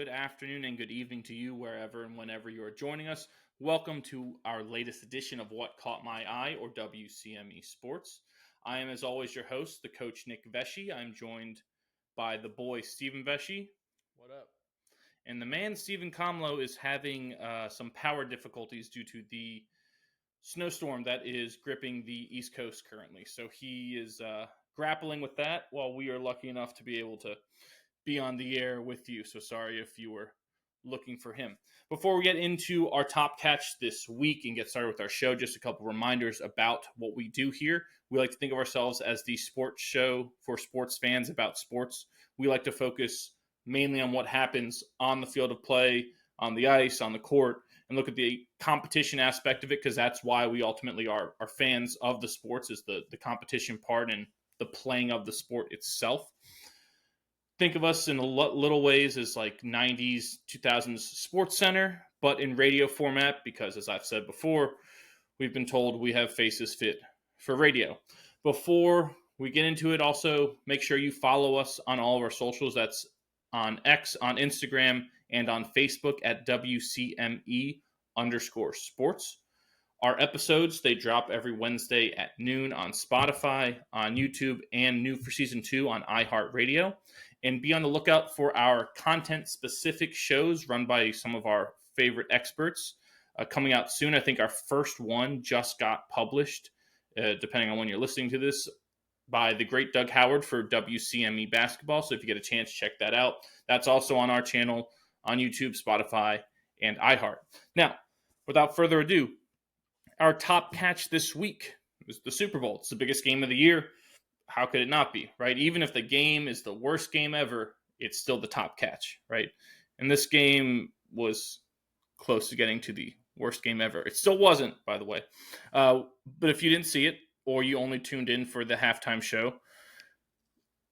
good afternoon, and good evening to you wherever and whenever you are joining us. Welcome to our latest edition of What Caught My Eye, or WCME Sports. I am, as always, your host, the coach Nick Vesci. I'm joined by the boy Stephen Vesci. What up? And the man Stephen Comlo is having some power difficulties due to the snowstorm that is gripping the East Coast currently. So he is grappling with that while we are lucky enough to be able to be on the air with you. So sorry if you were looking for him. Before we get into our top catch this week and get started with our show, just a couple reminders about what we do here. We like to think of ourselves as the sports show for sports fans about sports. We like to focus mainly on what happens on the field of play, on the ice, on the court, and look at the competition aspect of it, because that's why we ultimately are fans of the sports, is the competition part and the playing of the sport itself. Think of us in little ways as like 90s, 2000s Sports Center, but in radio format, because as I've said before, we've been told we have faces fit for radio. Before we get into it, also make sure you follow us on all of our socials. That's on X, on Instagram, and on Facebook at WCME_sports. Our episodes, they drop every Wednesday at noon on Spotify, on YouTube, and new for season 2 on iHeartRadio. And be on the lookout for our content-specific shows run by some of our favorite experts coming out soon. I think our first one just got published, depending on when you're listening to this, by the great Doug Howard for WCME Basketball. So if you get a chance, check that out. That's also on our channel on YouTube, Spotify, and iHeart. Now, without further ado, our top catch this week is the Super Bowl. It's the biggest game of the year. How could it not be, right? Even if the game is the worst game ever, it's still the top catch, right? And this game was close to getting to the worst game ever. It still wasn't, by the way. But if you didn't see it, or you only tuned in for the halftime show,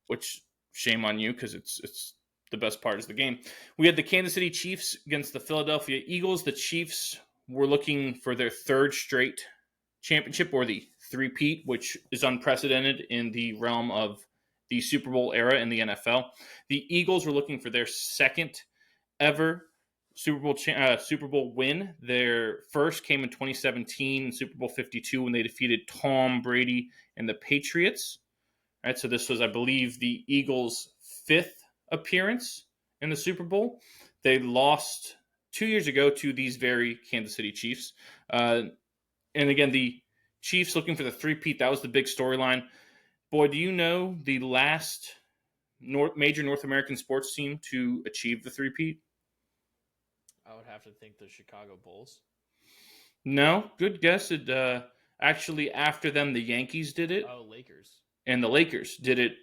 which shame on you, because it's the best part is the game. We had the Kansas City Chiefs against the Philadelphia Eagles. The Chiefs were looking for their third straight championship, or the three-peat, which is unprecedented in the realm of the Super Bowl era in the NFL. The Eagles were looking for their second ever Super Bowl win. Their first came in 2017, Super Bowl 52, when they defeated Tom Brady and the Patriots. All right, so this was, I believe, the Eagles' fifth appearance in the Super Bowl. They lost 2 years ago to these very Kansas City Chiefs. And again, the Chiefs looking for the three-peat, that was the big storyline. Boy, do you know the last major North American sports team to achieve the three-peat? I would have to think the Chicago Bulls. No, good guess. It actually, after them, the Yankees did it. Oh, Lakers. And the Lakers did it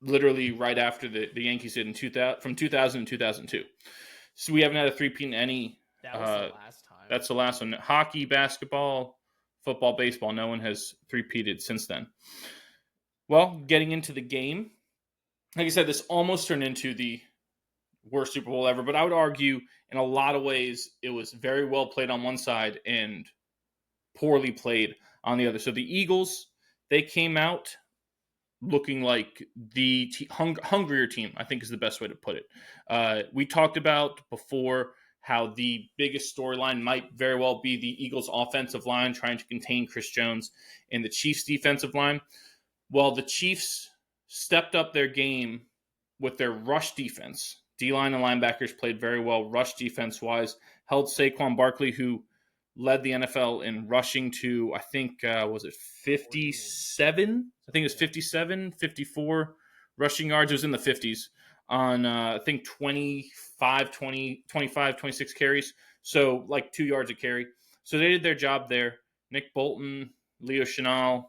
literally right after the Yankees did from 2000 to 2002. So we haven't had a three-peat in any. That was the last time. That's the last one. Hockey, basketball, football, baseball. No one has three-peated since then. Well, getting into the game, like I said, this almost turned into the worst Super Bowl ever, but I would argue in a lot of ways it was very well played on one side and poorly played on the other. So the Eagles, they came out looking like the hungrier team, I think is the best way to put it. We talked about before how the biggest storyline might very well be the Eagles' offensive line trying to contain Chris Jones and the Chiefs' defensive line. Well, the Chiefs stepped up their game with their rush defense. D-line and linebackers played very well rush defense-wise, held Saquon Barkley, who led the NFL in rushing to, I think, was it 57? I think it was 57, 54 rushing yards. It was in the 50s on, I think, 25, 26 carries. So, like 2 yards a carry. So they did their job there. Nick Bolton, Leo Chenal,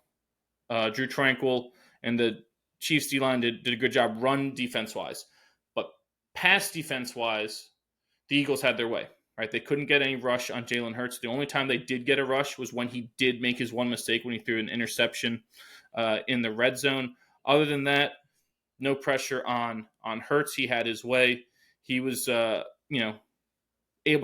Drew Tranquil, and the Chiefs D-line did a good job run defense-wise. But pass defense-wise, the Eagles had their way. Right? They couldn't get any rush on Jalen Hurts. The only time they did get a rush was when he did make his one mistake when he threw an interception in the red zone. Other than that, no pressure on Hurts. He had his way. He was, able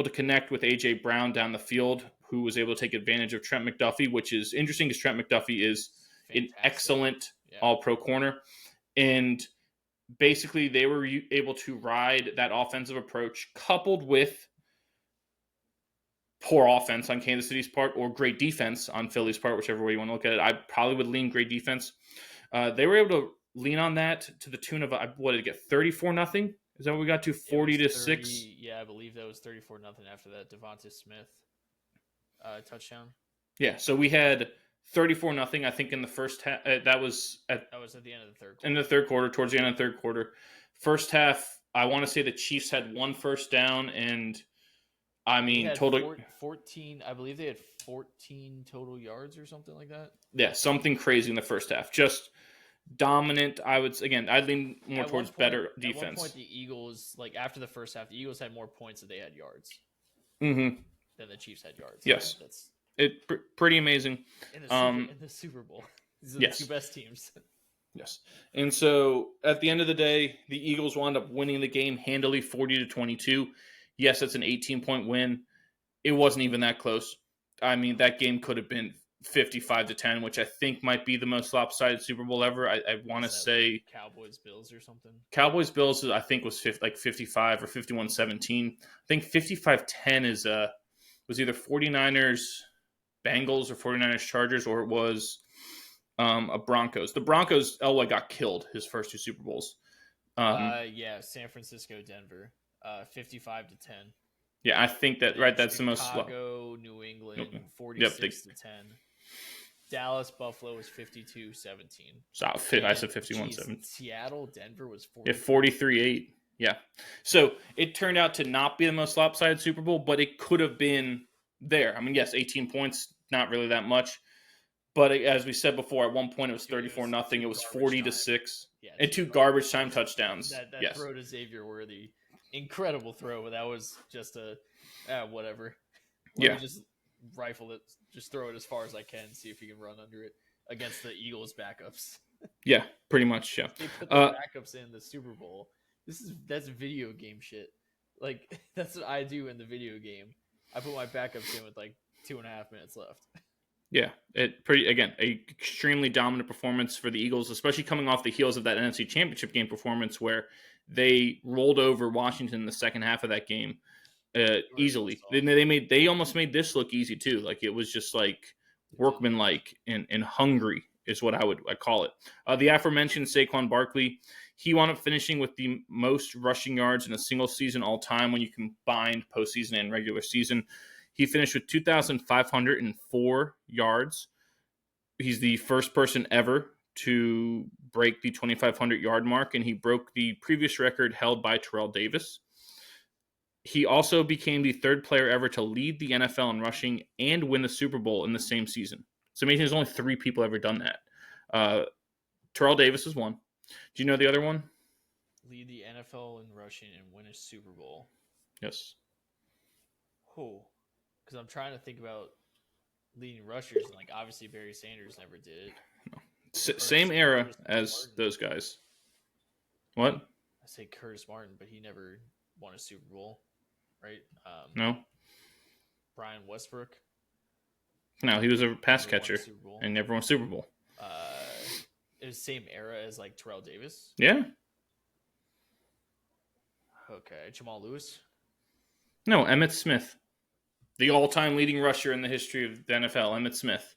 to connect with A.J. Brown down the field, who was able to take advantage of Trent McDuffie, which is interesting because Trent McDuffie is an excellent all-pro corner. And basically they were able to ride that offensive approach coupled with poor offense on Kansas City's part or great defense on Philly's part, whichever way you want to look at it. I probably would lean great defense. They were able to lean on that to the tune of, what did it get, 34-0? Is that what we got to, 40-6? Yeah, I believe that was 34-0 after that Devonta Smith touchdown. Yeah, so we had 34-0, I think, in the first half. That was at the end of the third quarter. In the third quarter, towards the end of the third quarter. First half, I want to say the Chiefs had one first down, and I mean, total 14. I believe they had 14 total yards or something like that. Yeah, something crazy in the first half. Just dominant. I'd lean more towards better defense. At one point, the Eagles, like after the first half, the Eagles had more points than they had yards. Mm-hmm. Than the Chiefs had yards. Yes, that's pretty amazing. In the Super Bowl, these are yes. the two best teams. Yes, and so at the end of the day, the Eagles wound up winning the game handily, 40-22. Yes, it's an 18-point win. It wasn't even that close. I mean, that game could have been 55-10, which I think might be the most lopsided Super Bowl ever. I want to say Cowboys-Bills or something. Cowboys-Bills, I think, was 55 or 51-17. I think 55-10 was either 49ers Bengals or 49ers Chargers, or it was a Broncos. The Broncos, Elway got killed his first two Super Bowls. San Francisco, Denver, 55-10. Yeah, I think that right. That's Chicago, the most. Chicago, New England, 46-10. Dallas, Buffalo was 52-17. So I said 51-7. Seattle, Denver was 43-8. Yeah. So it turned out to not be the most lopsided Super Bowl, but it could have been there. I mean, yes, 18 points, not really that much. But as we said before, at one point it was 34-0. It was 40-6. Yeah, and two garbage time touchdowns. That yes. Throw to Xavier Worthy. Incredible throw, but that was just a whatever. Just rifle it, just throw it as far as I can, see if you can run under it against the Eagles backups. Yeah, pretty much. Yeah, they put the backups in the Super Bowl. That's video game shit. Like that's what I do in the video game. I put my backups in with like 2.5 minutes left. Yeah, a extremely dominant performance for the Eagles, especially coming off the heels of that NFC Championship game performance where they rolled over Washington in the second half of that game easily. They almost made this look easy too. Like it was just like workmanlike and hungry is what I call it. The aforementioned Saquon Barkley, he wound up finishing with the most rushing yards in a single season all time when you combine postseason and regular season. He finished with 2,504 yards. He's the first person ever to break the 2,500-yard mark, and he broke the previous record held by Terrell Davis. He also became the third player ever to lead the NFL in rushing and win the Super Bowl in the same season. It's amazing there's only 3 people ever done that. Terrell Davis is one. Do you know the other one? Lead the NFL in rushing and win a Super Bowl. Yes. Oh, because I'm trying to think about leading rushers, and like obviously Barry Sanders never did it. No. Same era as those guys. What? I say Curtis Martin, but he never won a Super Bowl, right? No. Brian Westbrook. No, he was a pass catcher and never won a Super Bowl. It was the same era as like Terrell Davis. Yeah. Okay, Jamal Lewis. No, Emmitt Smith, the all-time leading rusher in the history of the NFL. Emmitt Smith.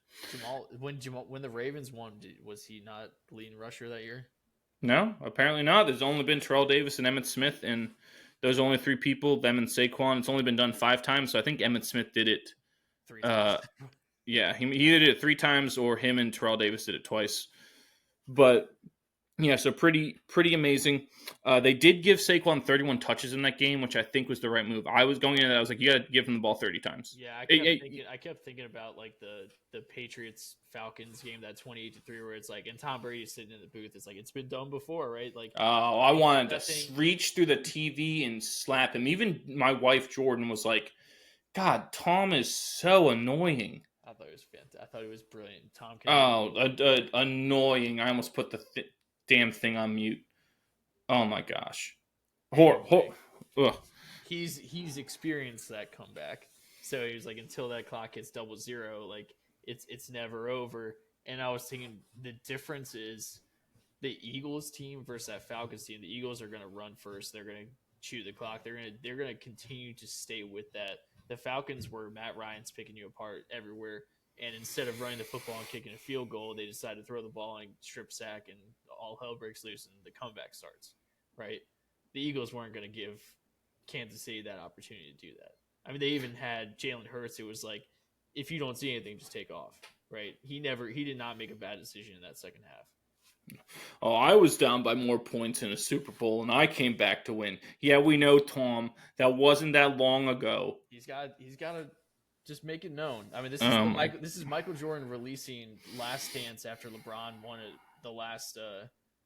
When the Ravens won, was he not the leading rusher that year? No, apparently not. There's only been Terrell Davis and Emmitt Smith, and those only 3 people, them and Saquon. It's only been done 5 times, so I think Emmitt Smith did it 3 times. Yeah, he did it 3 times, or him and Terrell Davis did it twice. But yeah, so pretty amazing. They did give Saquon 31 touches in that game, which I think was the right move. I was going in and I was like, you got to give him the ball 30 times. Yeah, I kept thinking about like the Patriots Falcons game, that 28-3, where it's like, and Tom Brady's sitting in the booth. It's like, it's been done before, right? Like, oh, I wanted to reach through the TV and slap him. Even my wife Jordan was like, God, Tom is so annoying. I thought it was fantastic. I thought it was brilliant. Tom. Annoying. I almost put the damn thing on mute. Oh my gosh. He's experienced that comeback. So he was like, until that clock hits 00, like it's never over. And I was thinking the difference is the Eagles team versus that Falcons team, the Eagles are going to run first. They're going to chew the clock. They're going to continue to stay with that. The Falcons were Matt Ryan's picking you apart everywhere, and instead of running the football and kicking a field goal, they decide to throw the ball and strip sack, and all hell breaks loose, and the comeback starts. Right? The Eagles weren't going to give Kansas City that opportunity to do that. I mean, they even had Jalen Hurts, who was like, if you don't see anything, just take off. Right? He did not make a bad decision in that second half. Oh, I was down by more points in a Super Bowl, and I came back to win. Yeah, we know, Tom. That wasn't that long ago. He's got to just make it known. I mean, this is Michael Jordan releasing Last Dance after LeBron won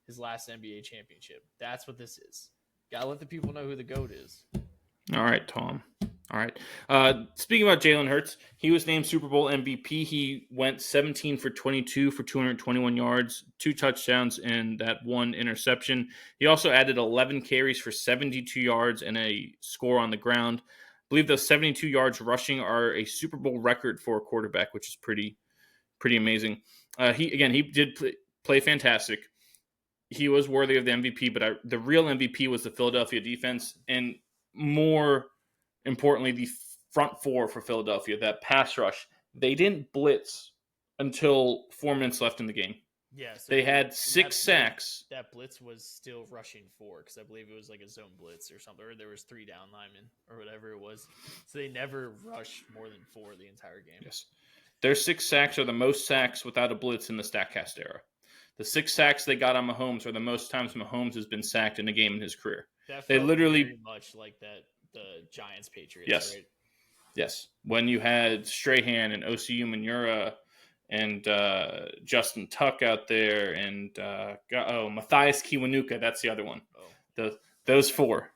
his last NBA championship. That's what this is. Gotta let the people know who the GOAT is. All right, Tom. All right. Speaking about Jalen Hurts, he was named Super Bowl MVP. He went 17 for 22 for 221 yards, 2 touchdowns, and that 1 interception. He also added 11 carries for 72 yards and a score on the ground. I believe those 72 yards rushing are a Super Bowl record for a quarterback, which is pretty amazing. He did play fantastic. He was worthy of the MVP, but the real MVP was the Philadelphia defense, and more importantly, the front four for Philadelphia, that pass rush. They didn't blitz until 4 minutes left in the game. Yeah, so they had 6 sacks. That blitz was still rushing 4 because I believe it was like a zone blitz or something, or there was 3 down linemen or whatever it was. So they never rushed more than 4 the entire game. Yes, their 6 sacks are the most sacks without a blitz in the StatCast era. The 6 sacks they got on Mahomes are the most times Mahomes has been sacked in a game in his career. They literally very much like that. The Giants Patriots, yes. Right? Yes. When you had Strahan and Osi Umenyiora and Justin Tuck out there and Matthias Kiwanuka, that's the other one. Those 4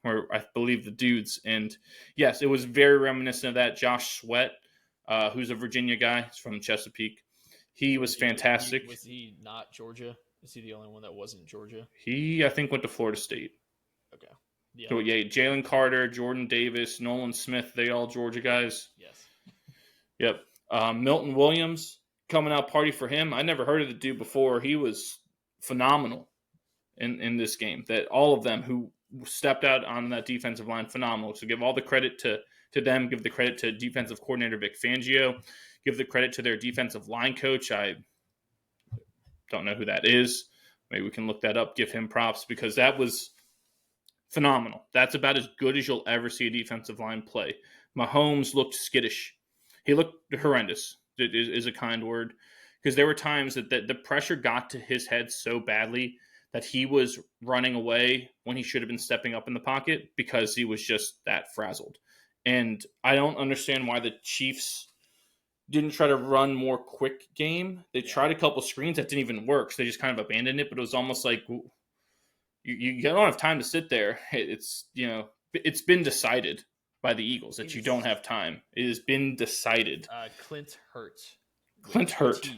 were, I believe, the dudes. And yes, it was very reminiscent of that. Josh Sweat, who's a Virginia guy, he's from Chesapeake. He was fantastic. Was he not Georgia? Is he the only one that wasn't Georgia? He, I think, went to Florida State. Okay. Yeah. So, Jalen Carter, Jordan Davis, Nolan Smith, they all Georgia guys. Yes. Yep. Milton Williams, coming out party for him. I never heard of the dude before. He was phenomenal in this game. That all of them who stepped out on that defensive line, phenomenal. So give all the credit to them. Give the credit to defensive coordinator Vic Fangio. Give the credit to their defensive line coach. I don't know who that is. Maybe we can look that up. Give him props because that was phenomenal. That's about as good as you'll ever see a defensive line play. Mahomes looked skittish. He looked horrendous, is a kind word, because there were times that the pressure got to his head so badly that he was running away when he should have been stepping up in the pocket because he was just that frazzled. And I don't understand why the Chiefs didn't try to run more quick game. They tried a couple screens that didn't even work, so they just kind of abandoned it, but it was almost like you don't have time to sit there. It's been decided by the Eagles that you don't have time. It has been decided. Clint Hurt. Clint Hurt.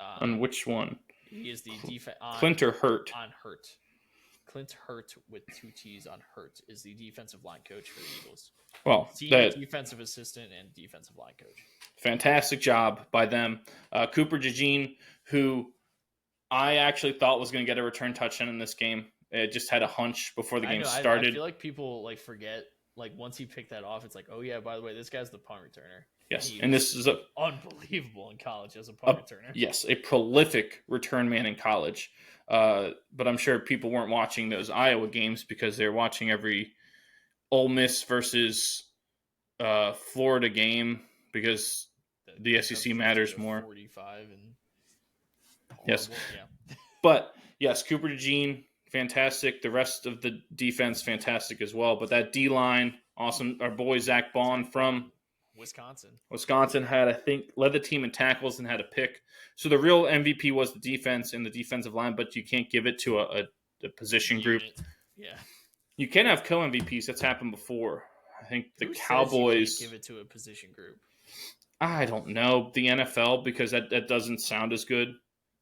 On which one? He is the defense. Clint or Hurt? On Hurt. Clint Hurt with 2 T's on Hurt is the defensive line coach for the Eagles. Well, defensive assistant and defensive line coach. Fantastic job by them. Cooper DeJean, who I actually thought was going to get a return touchdown in this game. It just had a hunch before the game started. I feel like people forget. Once he picked that off, it's like, oh yeah, by the way, this guy's the punt returner. Yes, and this is unbelievable in college as a punt returner. Yes, a prolific return man in college. But I'm sure people weren't watching those Iowa games because they're watching every Ole Miss versus Florida game because the SEC matters more. 45 and yes, yeah. But yes, Cooper DeJean, fantastic. The rest of the defense, fantastic as well. But that D-line, awesome. Our boy Zach Bond from Wisconsin had, I think, led the team in tackles and had a pick. So the real MVP was the defense and the defensive line, but you can't give it to a position group. Yeah. You can have co-MVPs. That's happened before. I think the Cowboys give it to a position group. I don't know. The NFL, because that doesn't sound as good.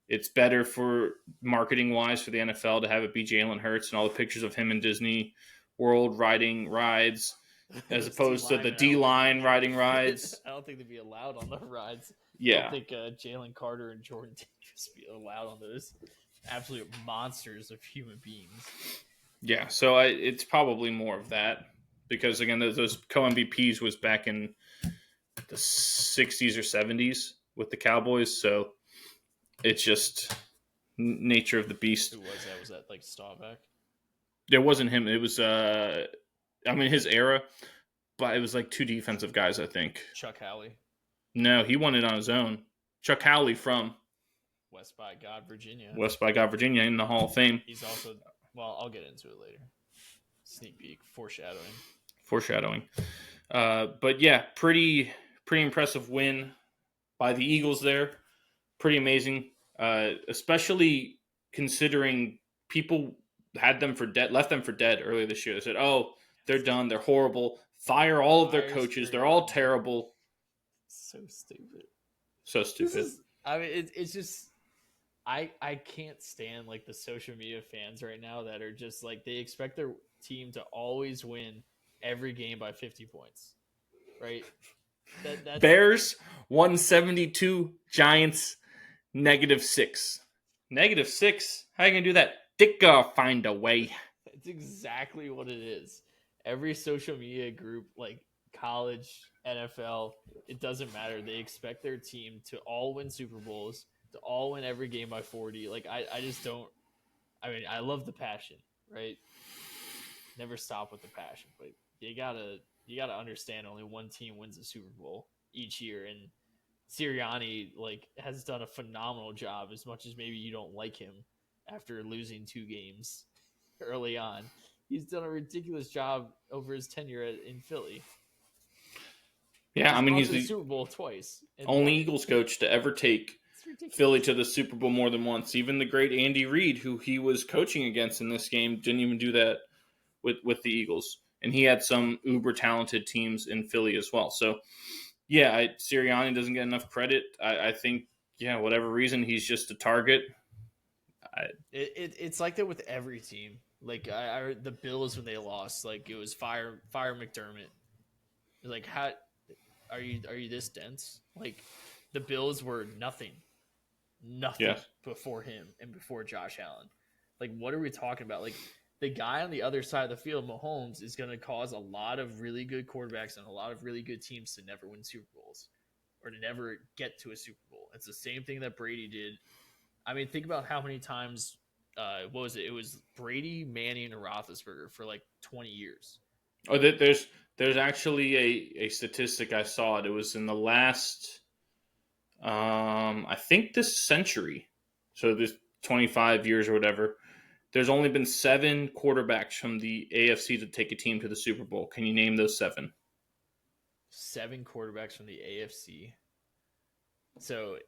It's better for marketing-wise for the NFL to have it be Jalen Hurts and all the pictures of him in Disney World riding rides as opposed to the D-line riding rides. I don't think they'd be allowed on the rides. Yeah. I don't think Jalen Carter and Jordan Davis be allowed on those. absolute monsters of human beings. Yeah, so it's probably more of that because again, those co-MVPs was back in the 60s or 70s with the Cowboys, so it's just nature of the beast. Who was that? Was that like Staubach? It wasn't him. It was his era, but it was like two defensive guys, I think. Chuck Howley. No, he won it on his own. Chuck Howley from West by God, Virginia. West by God, Virginia, in the Hall of Fame. He's also, well, I'll get into it later. Sneak peek, foreshadowing. But yeah, pretty impressive win by the Eagles there. Pretty amazing, especially considering people had them for dead, left them for dead earlier this year. They said, "Oh, they're done. They're horrible. Fire all of their coaches. They're all terrible." So stupid. So stupid. It's just I can't stand like the social media fans right now that are just like they expect their team to always win every game by 50 points, right? That's Bears 172, Giants -6. -6? How are you gonna do that? Dick find a way. That's exactly what it is. Every social media group, like college, NFL, it doesn't matter. They expect their team to all win Super Bowls, to all win every game by 40. Like I just don't. I mean, I love the passion, right? Never stop with the passion, but you gotta understand only one team wins a Super Bowl each year, and Sirianni has done a phenomenal job. As much as maybe you don't like him after losing 2 games early on, he's done a ridiculous job over his tenure in Philly. Yeah, I mean he's the Super Bowl twice. Only Eagles coach to ever take Philly to the Super Bowl more than once. Even the great Andy Reid, who he was coaching against in this game, didn't even do that with the Eagles. And he had some uber talented teams in Philly as well. So, yeah, Sirianni doesn't get enough credit. I think, whatever reason, he's just a target. It's like that with every team. Like the Bills when they lost, like it was fire McDermott. Like how are you this dense? Like the Bills were nothing before him and before Josh Allen. Like what are we talking about? Like the guy on the other side of the field, Mahomes, is going to cause a lot of really good quarterbacks and a lot of really good teams to never win Super Bowls or to never get to a Super Bowl. It's the same thing that Brady did. I mean, think about how many times, what was it? It was Brady, Manning, and Roethlisberger for like 20 years. Oh, there's actually a statistic I saw. It was in the last, I think this century. So this 25 years or whatever. There's only been 7 quarterbacks from the AFC to take a team to the Super Bowl. Can you name those 7? 7 quarterbacks from the AFC. So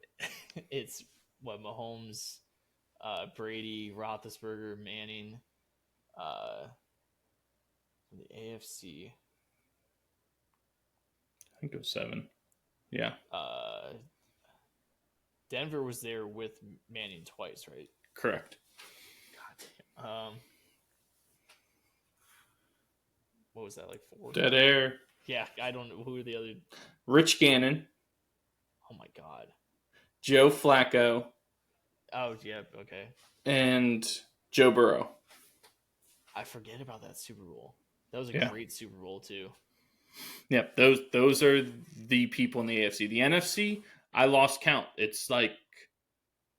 it's what Mahomes, Brady, Roethlisberger, Manning, from the AFC. I think it was 7. Yeah. Denver was there with Manning twice, right? Correct. What was that, like 4? Dead air. Yeah, I don't know who are the other. Rich Gannon. Oh my God. Joe Flacco. Oh yeah, okay. And Joe Burrow. I forget about that Super Bowl. That was a great Super Bowl too. Yep, those are the people in the AFC. The NFC, I lost count. It's like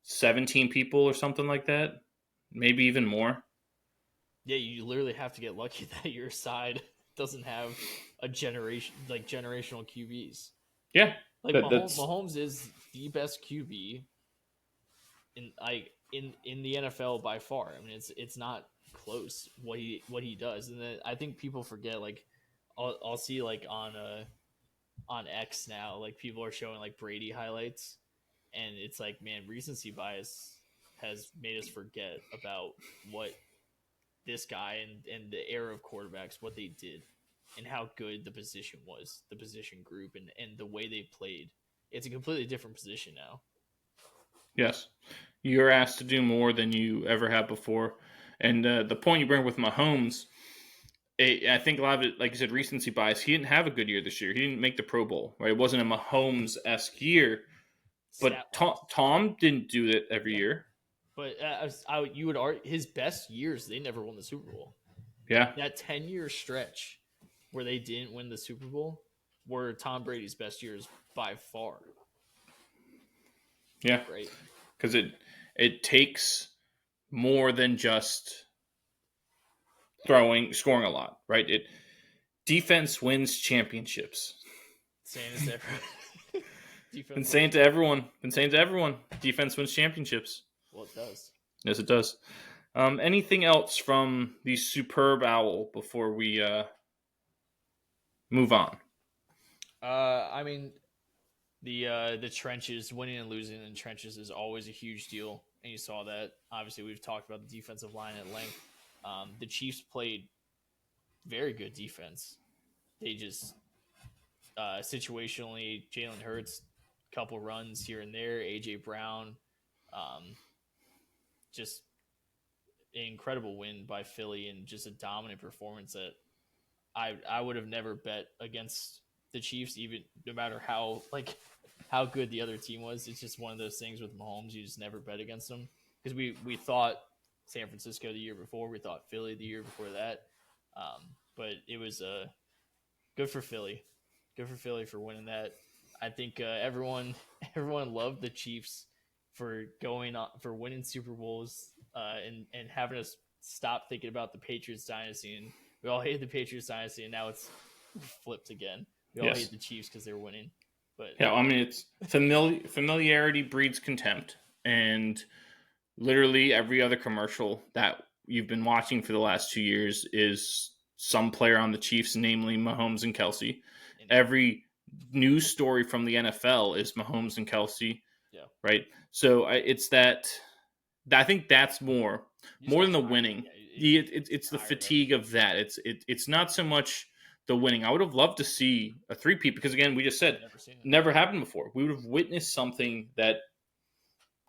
17 people or something like that. Maybe even more. Yeah, you literally have to get lucky that your side doesn't have a generational QBs. Yeah, like Mahomes is the best QB in the NFL by far. I mean, it's not close what he does, and then I think people forget. Like, I'll see like on X now, like people are showing like Brady highlights, and it's like, man, recency bias has made us forget about what this guy and the era of quarterbacks, what they did and how good the position was, the position group and the way they played. It's a completely different position now. Yes. You're asked to do more than you ever have before. And the point you bring with Mahomes, I think a lot of it, like you said, recency bias. He didn't have a good year this year. He didn't make the Pro Bowl, right? It wasn't a Mahomes-esque year. But Tom didn't do it every year. But you would argue his best years, they never won the Super Bowl. Yeah. That 10-year stretch where they didn't win the Super Bowl were Tom Brady's best years by far. Yeah. Right. Because it takes more than just scoring a lot, right? Defense wins championships. Been saying to everyone. Defense wins championships. Well, it does. Yes, it does. Anything else from the superb owl before we move on? I mean, the trenches, winning and losing in trenches is always a huge deal, and you saw that. Obviously, we've talked about the defensive line at length. The Chiefs played very good defense. They just situationally, Jalen Hurts, couple runs here and there, AJ Brown, just an incredible win by Philly and just a dominant performance that I would have never bet against the Chiefs, even no matter how good the other team was. It's just one of those things with Mahomes, you just never bet against them, because we thought San Francisco the year before, we thought Philly the year before that, but it was good for Philly for winning that. I think everyone loved the Chiefs for winning Super Bowls and having us stop thinking about the Patriots dynasty. And we all hated the Patriots dynasty, and now it's flipped again. We all hate the Chiefs because they're winning. But yeah, I mean, it's familiarity breeds contempt, and literally every other commercial that you've been watching for the last 2 years is some player on the Chiefs, namely Mahomes and Kelce. Every news story from the NFL is Mahomes and Kelce. Yeah. Right. So it's that. I think that's more than the winning. It's the fatigue of that. It's not so much the winning. I would have loved to see a three-peat, because again, we just said never happened before. We would have witnessed something that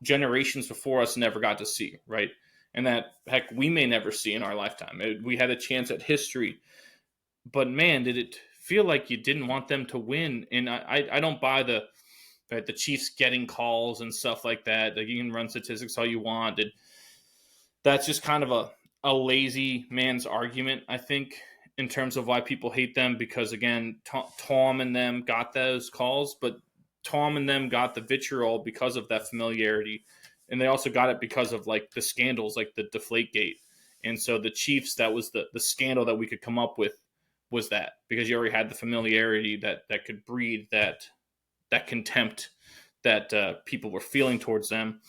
generations before us never got to see, right? And that, heck, we may never see in our lifetime. We had a chance at history, but man, did it feel like you didn't want them to win. And I don't buy the Chiefs getting calls and stuff like that. Like, you can run statistics all you want. That's just kind of a lazy man's argument, I think, in terms of why people hate them, because again, Tom and them got those calls, but Tom and them got the vitriol because of that familiarity, and they also got it because of like the scandals, like the Deflategate. And so the Chiefs, that was the scandal that we could come up with, was that, because you already had the familiarity that could breed that contempt that people were feeling towards them.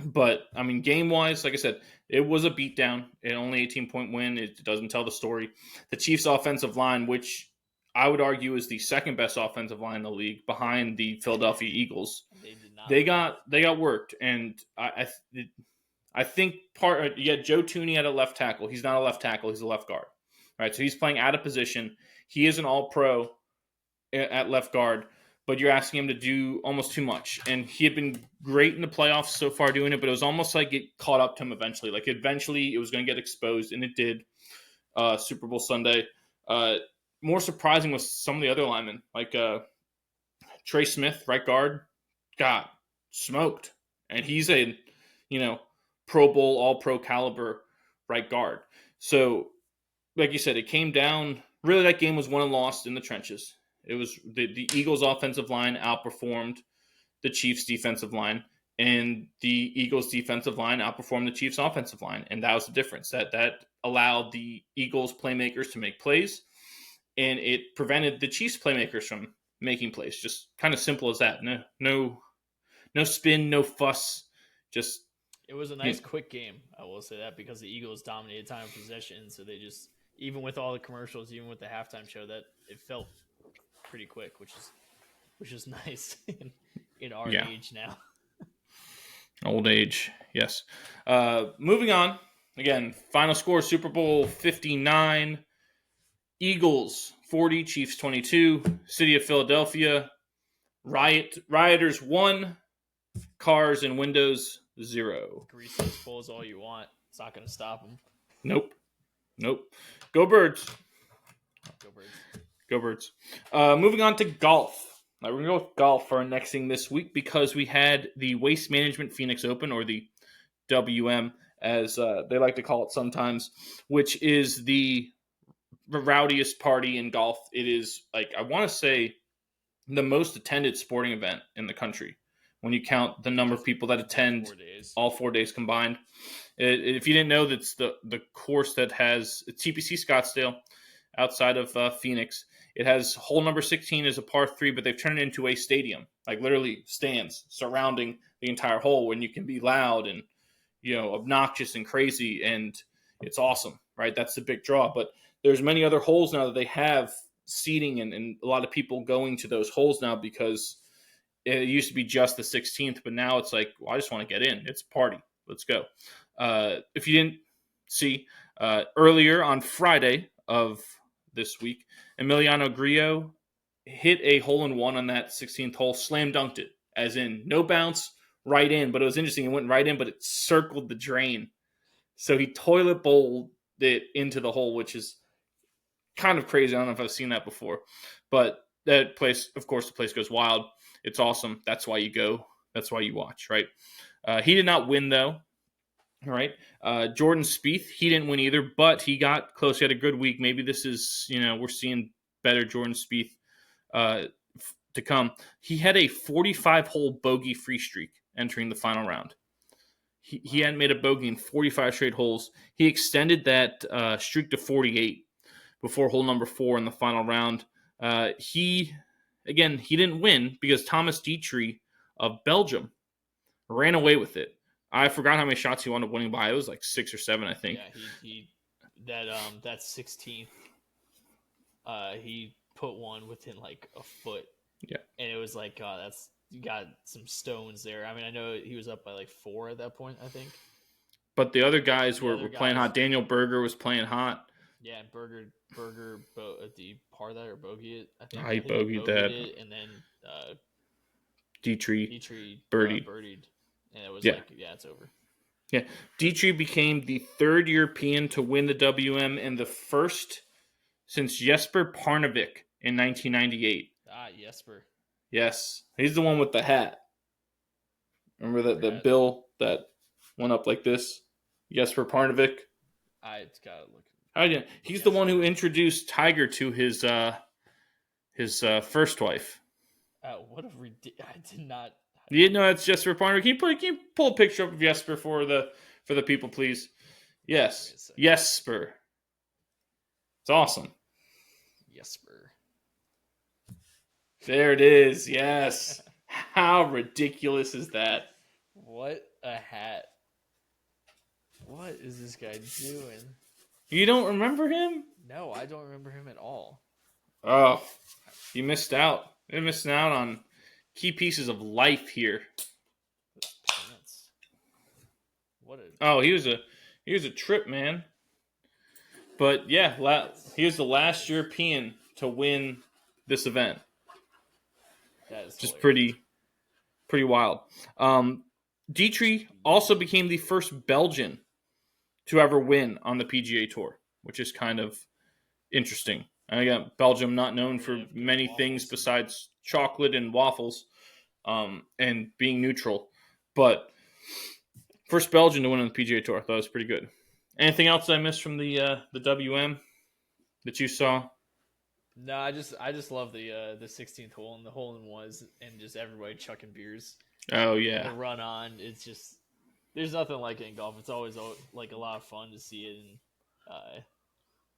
But I mean, game wise, like I said, it was a beatdown. An only 18-point win. It doesn't tell the story. The Chiefs' offensive line, which I would argue is the second best offensive line in the league, behind the Philadelphia Eagles, they got worked. And I think you had Joe Thuney at a left tackle. He's not a left tackle. He's a left guard. Right, so he's playing out of position. He is an all-pro at left guard, but you're asking him to do almost too much. And he had been great in the playoffs so far doing it, but it was almost like it caught up to him eventually. Like, eventually it was going to get exposed, and it did. Super Bowl Sunday. More surprising was some of the other linemen, like Trey Smith, right guard, got smoked. And he's a, Pro Bowl, all-pro caliber right guard. So, like you said, it came down. Really, that game was won and lost in the trenches. It was the Eagles' offensive line outperformed the Chiefs' defensive line, and the Eagles' defensive line outperformed the Chiefs' offensive line, and that was the difference. That allowed the Eagles' playmakers to make plays, and it prevented the Chiefs' playmakers from making plays. Just kind of simple as that. No spin, no fuss. Just it was a nice, quick game. I will say that, because the Eagles dominated time of possession, so they just, even with all the commercials, even with the halftime show, that it felt pretty quick, which is nice in our age now. Old age, yes. Moving on. Again, final score: Super Bowl 59. Eagles 40, Chiefs 22. City of Philadelphia, rioters 1, cars and windows 0. Grease those poles all you want. It's not going to stop them. Nope. Go Birds. Go Birds. Moving on to golf. Now, we're going to go with golf for our next thing this week, because we had the Waste Management Phoenix Open, or the WM, as they like to call it sometimes, which is the rowdiest party in golf. It is, like, I want to say, the most attended sporting event in the country when you count the number of people that attend all 4 days combined. If you didn't know, that's the course that has TPC Scottsdale outside of Phoenix. It has hole number 16 as a par 3, but they've turned it into a stadium, like literally stands surrounding the entire hole, and you can be loud and, obnoxious and crazy, and it's awesome, right? That's the big draw. But there's many other holes now that they have seating and a lot of people going to those holes now, because it used to be just the 16th, but now it's like, well, I just want to get in. It's a party. Let's go. If you didn't see, earlier on Friday of this week, Emiliano Grillo hit a hole-in-one on that 16th hole, slam dunked it, as in no bounce, right in. But it was interesting. It went right in, but it circled the drain. So he toilet bowled it into the hole, which is kind of crazy. I don't know if I've seen that before. But that place, of course, the place goes wild. It's awesome. That's why you go. That's why you watch, right? He did not win, though. All right. Jordan Spieth, he didn't win either, but he got close. He had a good week. Maybe this is, we're seeing better Jordan Spieth to come. He had a 45-hole bogey-free streak entering the final round. He hadn't made a bogey in 45 straight holes. He extended that streak to 48 before hole number 4 in the final round. He didn't win because Thomas Dietrich of Belgium ran away with it. I forgot how many shots he wound up winning by. It was like 6 or 7, I think. Yeah, that 16th, he put one within like a foot. Yeah, and it was like, you got some stones there. I mean, I know he was up by like 4 at that point, I think. But the other guys were playing hot. Daniel Berger was playing hot. Yeah, and Berger, did he par that or bogey it? I think he bogeyed that. And then Dietrich birdied. And it was it's over. Yeah, Dietrich became the 3rd European to win the WM and the first since Jesper Parnevik in 1998. Jesper. Yes, he's the one with the hat. Remember the bill that went up like this? Jesper Parnevik. I gotta look. He's the one who introduced Tiger to his first wife. Oh, what a I did not. You didn't know that's Jesper Parnevik? Can you pull a picture up of Jesper for the people, please? Yes, Jesper. It's awesome. Jesper. There it is. Yes. How ridiculous is that? What a hat. What is this guy doing? You don't remember him? No, I don't remember him at all. Oh, you missed out. You're missing out on key pieces of life here. Pants. He was a trip, man. But yeah, he was the last European to win this event. That is just pretty wild. Dietrich also became the first Belgian to ever win on the PGA Tour, which is kind of interesting. And again, Belgium not known for many things besides chocolate and waffles, and being neutral. But first Belgian to win on the PGA Tour, I thought was pretty good. Anything else I missed from the WM that you saw? No, I just love the 16th hole and the hole-in-ones and just everybody chucking beers. Oh yeah, the run on. It's just there's nothing like it in golf. It's always like a lot of fun to see it and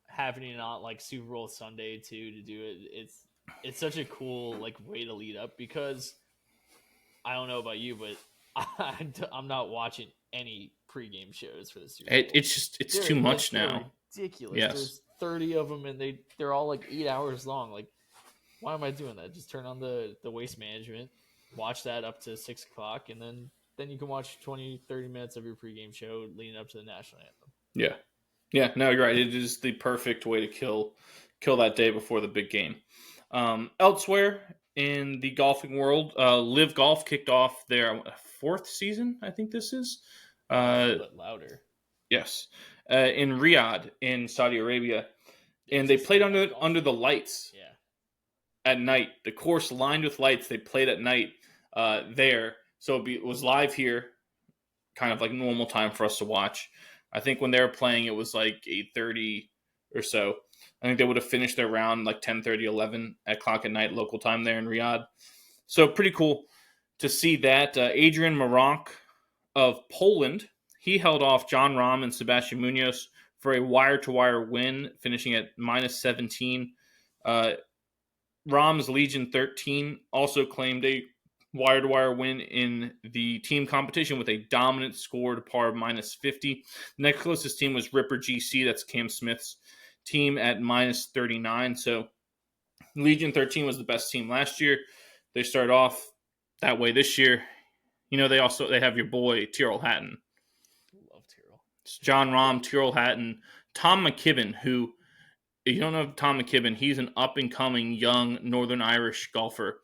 happening on like Super Bowl Sunday too to do it. It's such a cool like way to lead up because I don't know about you, but I'm not watching any pregame shows for the Super Bowl. It's too much now. Ridiculous. Yes. There's 30 of them and they're all like 8 hours long. Like, why am I doing that? Just turn on the Waste Management, watch that up to 6 o'clock, and then you can watch 20, 30 minutes of your pregame show leading up to the national anthem. Yeah, no, you're right. It is the perfect way to kill that day before the big game. Elsewhere in the golfing world, Live Golf kicked off their 4th season, I think this is. A little bit louder. Yes. In Riyadh, in Saudi Arabia. And they played under the lights at night. The course lined with lights. They played at night there. So it was live here kind of like normal time for us to watch. I think when they were playing, it was like 8:30 or so. I think they would have finished their round like 10:30, 11 at clock at night local time there in Riyadh. So pretty cool to see that. Adrian Maronk of Poland, he held off John Rahm and Sebastian Munoz for a wire-to-wire win, finishing at minus 17. Rahm's Legion 13 also claimed a wire-to-wire win in the team competition with a dominant score to par minus 50. The next closest team was Ripper GC, that's Cam Smith's team, at minus 39. So Legion 13 was the best team last year. They started off that way this year. They have your boy Tyrrell Hatton. Love Tyrrell. It's John Rahm, Tyrrell Hatton, Tom McKibben, who, if you don't know Tom McKibben, he's an up-and-coming young Northern Irish golfer.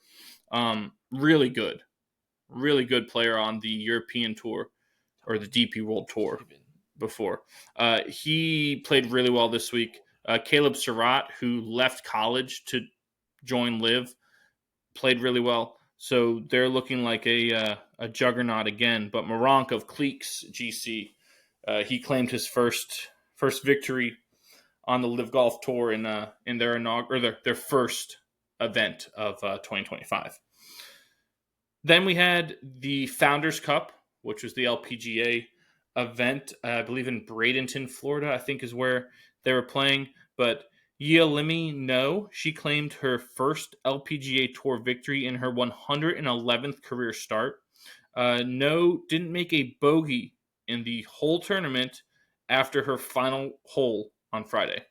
Really good player on the European Tour or the DP World Tour before. He played really well this week. Caleb Surratt, who left college to join LIV, played really well. So they're looking like a juggernaut again. But Maronk of Cleeks GC, he claimed his first victory on the LIV Golf Tour in their first event of 2025. Then we had the Founders Cup, which was the LPGA event, I believe in Bradenton, Florida, I think is where they were playing. But Yealimi No, she claimed her first LPGA Tour victory in her 111th career start. No didn't make a bogey in the whole tournament after her final hole on Friday.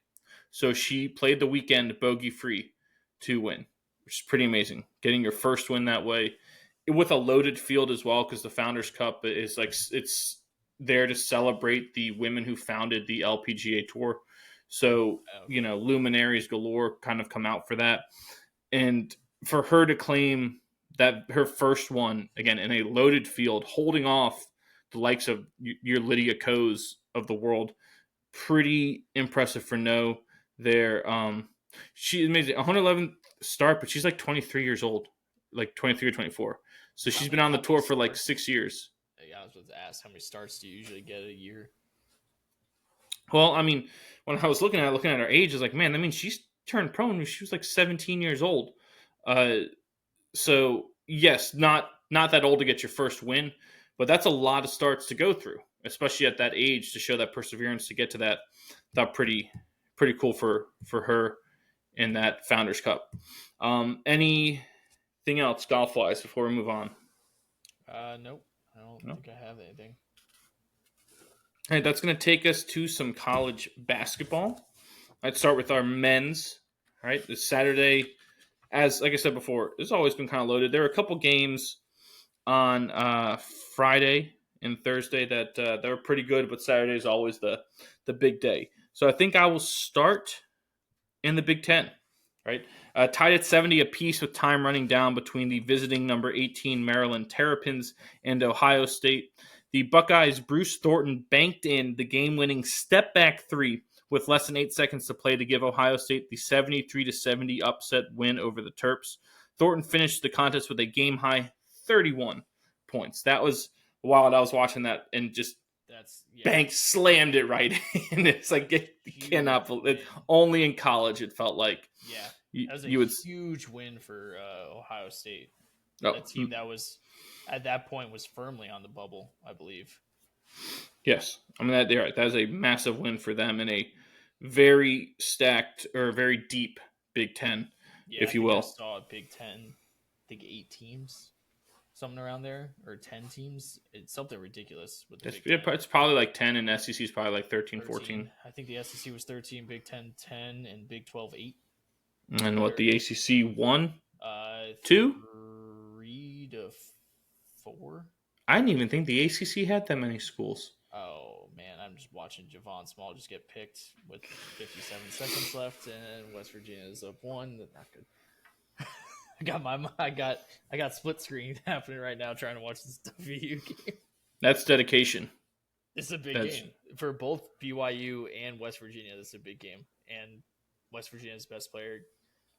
So she played the weekend bogey-free to win, which is pretty amazing. Getting your first win that way with a loaded field as well, because the Founders Cup is like, it's there to celebrate the women who founded the LPGA Tour. So, luminaries galore kind of come out for that. And for her to claim that her first one, again, in a loaded field, holding off the likes of your Lydia Ko's of the world, pretty impressive for No there. She made a 111th start, but she's like 23 years old, like 23 or 24. So she's been on the tour for like 6 years. Yeah, I was about to ask, how many starts do you usually get a year? Well, I mean, when I was looking at her age, I was like, man, that means she's turned pro when she was like 17 years old. So yes, not that old to get your first win, but that's a lot of starts to go through, especially at that age, to show that perseverance to get to that. Thought pretty cool for her in that Founders Cup. Anything else golf wise before we move on? Nope. I don't think I have anything. All right, that's going to take us to some college basketball. I'd start with our men's. All right, this Saturday, like I said before, it's always been kind of loaded. There are a couple games on Friday and Thursday that were pretty good, but Saturday is always the big day. So I think I will start in the Big Ten. Right, tied at 70 apiece with time running down between the visiting number 18 Maryland Terrapins and Ohio State. The Buckeyes' Bruce Thornton banked in the game-winning step-back three with less than 8 seconds to play to give Ohio State the 73-70 upset win over the Terps. Thornton finished the contest with a game-high 31 points. That was wild. I was watching that and just Bank slammed it right in. It's like, you cannot believe it. Only in college it felt like. Yeah, that was a huge win for Ohio State. A team that was, at that point, was firmly on the bubble, I believe. Yes. I mean, that is a massive win for them in a very stacked or very deep Big Ten, if you will. I saw a Big Ten, I think 8 teams, something around there, or 10 teams. It's something ridiculous. With the it's probably like 10, and SEC is probably like 13, 14. I think the SEC was 13, Big Ten 10, and Big 12 8. And what, the ACC 1? 2? 3 to 4. I didn't even think the ACC had that many schools. Oh man, I'm just watching Javon Small just get picked with 57 seconds left, and West Virginia is up 1. Not good. I got split screen happening right now trying to watch this WVU game. That's dedication. It's a big game for both BYU and West Virginia. This is a big game, and West Virginia's best player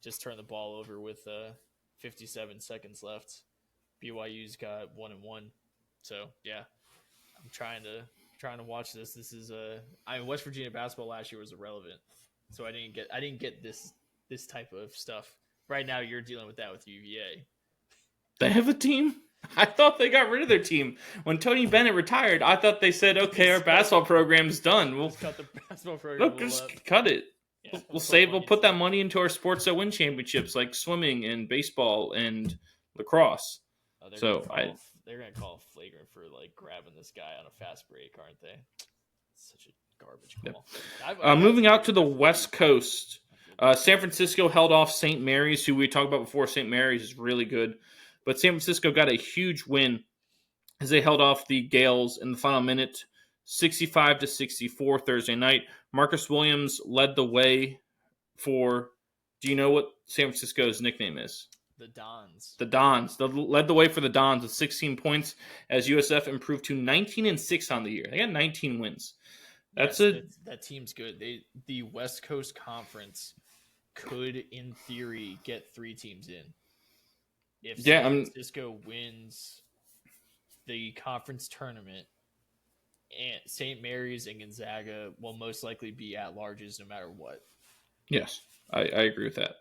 just turned the ball over with 57 seconds left. BYU's got 1-1. So yeah, I'm trying to watch this. This is West Virginia basketball last year was irrelevant, so I didn't get this type of stuff. Right now, you're dealing with that with UVA. They have a team? I thought they got rid of their team. When Tony Bennett retired, I thought they said, okay, our basketball program's done. We'll just cut the basketball program. Look, just cut it. Yeah, we'll put that money into our sports that win championships like swimming and baseball and lacrosse. They're going to call flagrant for like grabbing this guy on a fast break, aren't they? It's such a garbage call. Yep. Moving out to the West Coast, San Francisco held off St. Mary's, who we talked about before. St. Mary's is really good. But San Francisco got a huge win as they held off the Gales in the final minute, 65-64 Thursday night. Marcus Williams led the way for, do you know what San Francisco's nickname is? The Dons. The Dons. They led the way for the Dons with 16 points as USF improved to 19-6 on the year. They got 19 wins. That team's good. The West Coast Conference could, in theory, get 3 teams in. If San Francisco wins the conference tournament, and St. Mary's and Gonzaga will most likely be at larges no matter what. Yes, I agree with that.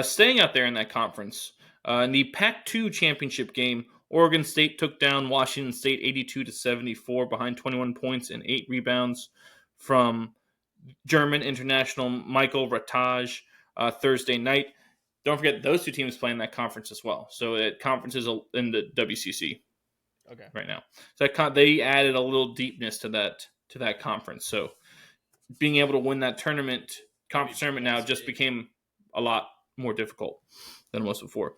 Staying out there in that conference, in the Pac-2 championship game, Oregon State took down Washington State 82-74 behind 21 points and 8 rebounds from German international Michael Rataj Thursday night. Don't forget, those 2 teams play in that conference as well. So that conference is in the WCC right now. So they added a little deepness to that conference. So being able to win that conference tournament now just became a lot more difficult than it was before.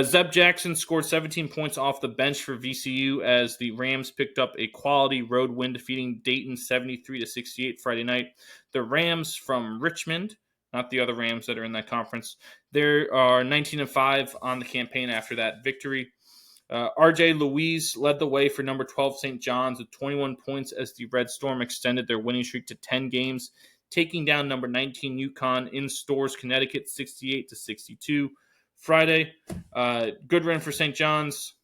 Zeb Jackson scored 17 points off the bench for VCU as the Rams picked up a quality road win, defeating Dayton 73-68 Friday night. The Rams from Richmond, not the other Rams that are in that conference, there are 19-5 on the campaign after that victory. RJ Louise led the way for number 12 St. John's with 21 points as the Red Storm extended their winning streak to 10 games, taking down number 19 UConn in Storrs, Connecticut, 68-62. Friday, good run for St. John's.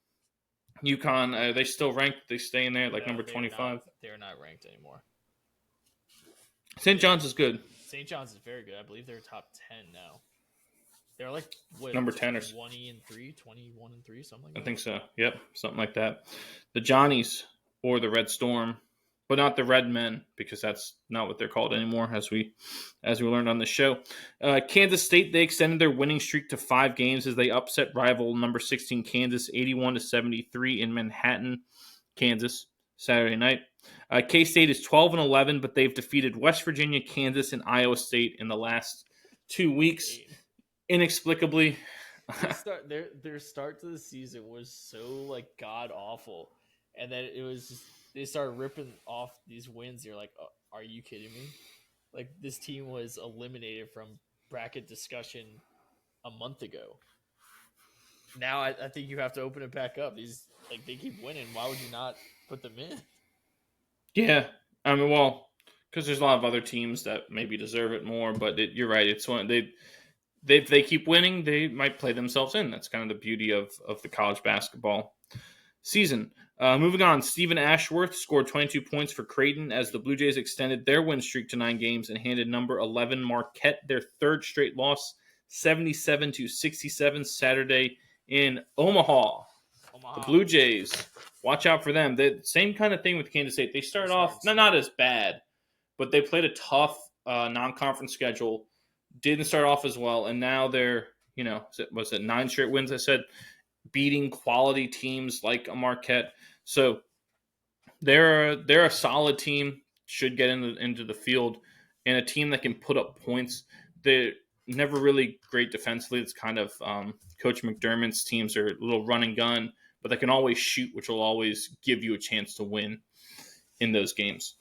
UConn, they still ranked. They stay in there number 25. They're not ranked anymore. St. John's is good. St. John's is very good. I believe they're top 10 now. They're like number 10 or 21-3, something like that. I think so. Yep, something like that. The Johnnies or the Red Storm, but not the Red Men, because that's not what they're called anymore, as we learned on the show. Kansas State, they extended their winning streak to 5 games as they upset rival number 16 Kansas 81-73 in Manhattan, Kansas, Saturday night. K-State is 12-11, but they've defeated West Virginia, Kansas, and Iowa State in the last 2 weeks. Inexplicably. Their start to the season was so god awful, and then it was just, they started ripping off these wins. You're like, oh, are you kidding me? This team was eliminated from bracket discussion a month ago. Now I think you have to open it back up. These they keep winning. Why would you not put them in? Yeah, I mean, well, because there's a lot of other teams that maybe deserve it more. But you're right. It's one if they keep winning, they might play themselves in. That's kind of the beauty of the college basketball season. Moving on, Stephen Ashworth scored 22 points for Creighton as the Blue Jays extended their win streak to 9 games and handed number 11 Marquette their 3rd straight loss, 77-67 Saturday in Omaha. The Blue Jays, watch out for them. The same kind of thing with Kansas State. They started off not as bad, but they played a tough non-conference schedule. Didn't start off as well, and now they're, was it 9 straight wins? I said, beating quality teams like a Marquette. So they're a solid team, should get into the field, and a team that can put up points. They're never really great defensively. It's kind of Coach McDermott's teams are a little run and gun, but they can always shoot, which will always give you a chance to win in those games.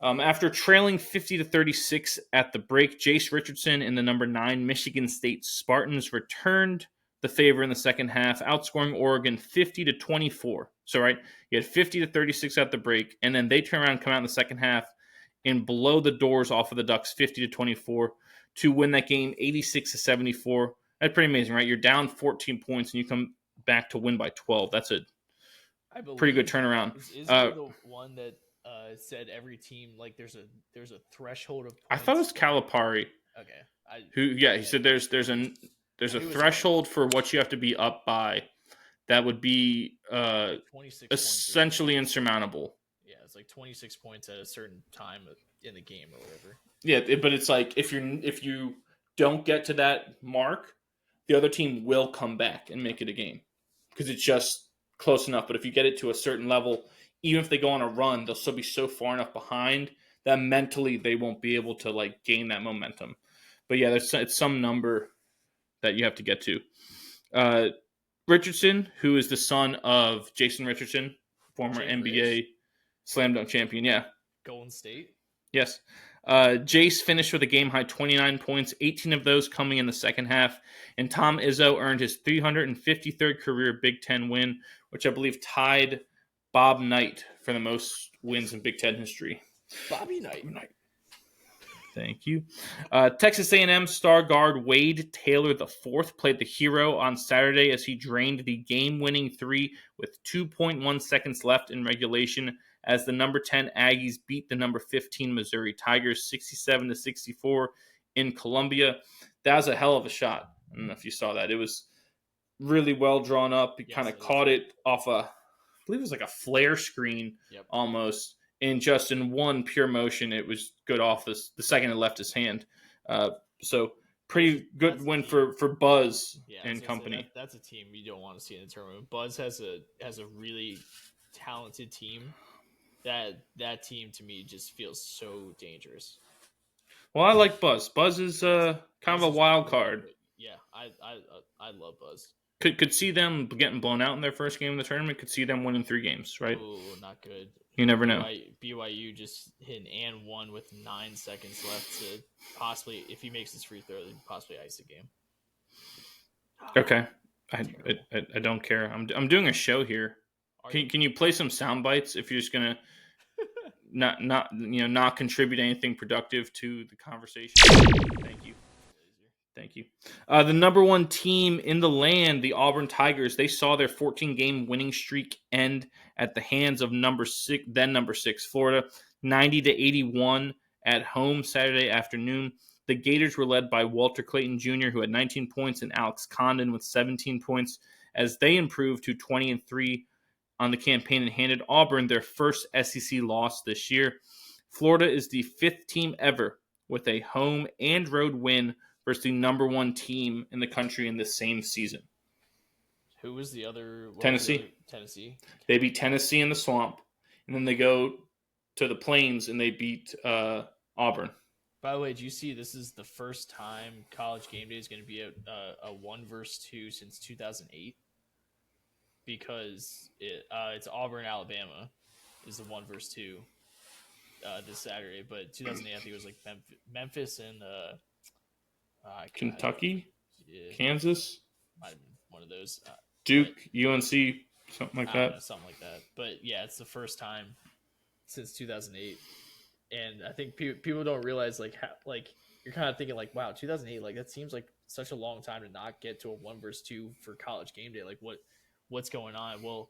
After trailing 50-36 at the break, Jace Richardson and the number 9 Michigan State Spartans returned the favor in the second half, outscoring Oregon 50-24. So, right, you had 50-36 at the break, and then they turn around and come out in the second half and blow the doors off of the Ducks 50-24 to win that game 86-74. That's pretty amazing, right? You're down 14 points, and you come back to win by 12. That's a pretty good turnaround. Is the one that said every team like there's a threshold of points. I thought it was Calipari. Okay. He said there's a threshold for what you have to be up by that would be 26 essentially insurmountable. Yeah, it's like 26 points at a certain time in the game or whatever. Yeah, but it's like if you don't get to that mark, the other team will come back and make it a game because it's just close enough. But if you get it to a certain level, even if they go on a run, they'll still be so far enough behind that mentally they won't be able to like gain that momentum. But yeah, it's some number that you have to get to. Richardson, who is the son of Jason Richardson, former NBA slam dunk champion. Yeah. Golden State. Yes. Jace finished with a game-high 29 points, 18 of those coming in the second half. And Tom Izzo earned his 353rd career Big Ten win, which I believe tied Bob Knight for the most wins in Big Ten history. Bobby Knight. Thank you. Texas A&M star guard Wade Taylor IV played the hero on Saturday as he drained the game-winning three with 2.1 seconds left in regulation as the number 10 Aggies beat the number 15 Missouri Tigers 67-64 in Columbia. That was a hell of a shot. I don't know if you saw that. It was really well drawn up. He kind of caught it off I believe it was like a flare screen almost. And just in one pure motion, it was good off the second it left his hand. So pretty good win for Buzz and company. That's a team you don't want to see in the tournament. Buzz has a really talented team. That team to me just feels so dangerous. Well, I like Buzz. Buzz is kind of a wild card. Yeah, I love Buzz. Could see them getting blown out in their first game of the tournament. Could see them winning 3 games, right? Oh, not good. You never know. BYU just hit an and one with 9 seconds left to possibly, if he makes his free throw, then possibly ice the game. Okay, I don't care. I'm doing a show here. Can you play some sound bites if you're just gonna not contribute anything productive to the conversation? Thank you. The number 1 team in the land, the Auburn Tigers, they saw their 14-game winning streak end at the hands of number 6 Florida, 90-81 at home Saturday afternoon. The Gators were led by Walter Clayton Jr., who had 19 points, and Alex Condon with 17 points as they improved to 20-3 on the campaign and handed Auburn their first SEC loss this year. Florida is the 5th team ever with a home and road win versus the number 1 team in the country in the same season. Who was the other? Tennessee. Tennessee. They beat Tennessee in the Swamp, and then they go to the Plains and they beat Auburn. By the way, do you see this is the first time College Game Day is going to be a 1 versus 2 since 2008? Because it's Auburn, Alabama is the 1 versus 2 this Saturday, but 2008 I think it was like Memphis and Kentucky, Kansas, might have been one of those. Duke, UNC, something like that. Something like that. But yeah, it's the first time since 2008, and I think people don't realize like you're kind of thinking like, wow, 2008, like that seems like such a long time to not get to a 1 versus 2 for College Game Day. Like what's going on? Well,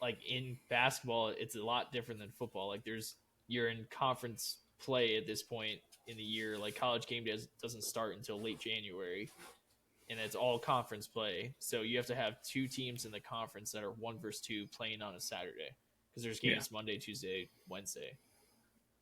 like in basketball, it's a lot different than football. Like you're in conference play at this point in the year. Like College Game Day doesn't start until late January, and it's all conference play. So you have to have 2 teams in the conference that are 1 versus 2 playing on a Saturday because there's games Monday, Tuesday, Wednesday,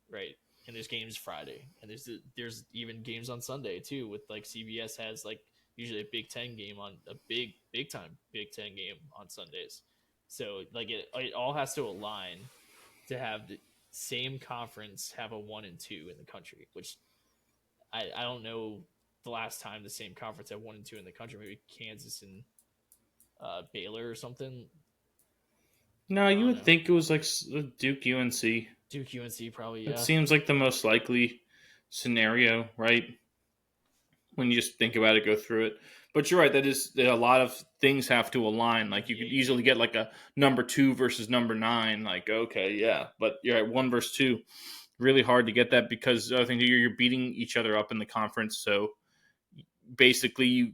right? And there's games Friday, and there's even games on Sunday too. With like CBS has like usually a Big Ten game on a big time Big Ten game on Sundays. So like it all has to align to have the same conference have a 1 and 2 in the country, which I don't know the last time the same conference had 1 and 2 in the country. Maybe Kansas and Baylor or something. No, you would think it was like Duke UNC. Duke UNC probably. Yeah. It seems like the most likely scenario, right? When you just think about it, go through it. But you're right. That a lot of things have to align. Like you could easily get like a number 2 versus number 9. Like, okay, yeah. But you're right. 1 versus 2, really hard to get that because I think you're beating each other up in the conference. So basically you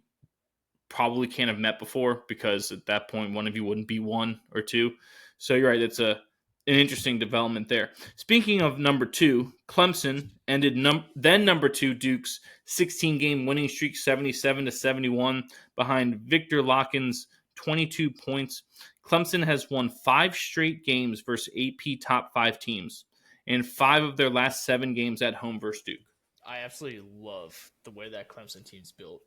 probably can't have met before because at that point, one of you wouldn't be 1 or 2. So you're right. It's an interesting development there. Speaking of number 2, Clemson ended then number 2 Duke's 16-game winning streak 77-71 behind Victor Lakhin's 22 points. Clemson has won 5 straight games versus AP top 5 teams, and 5 of their last 7 games at home versus Duke. I absolutely love the way that Clemson team's built.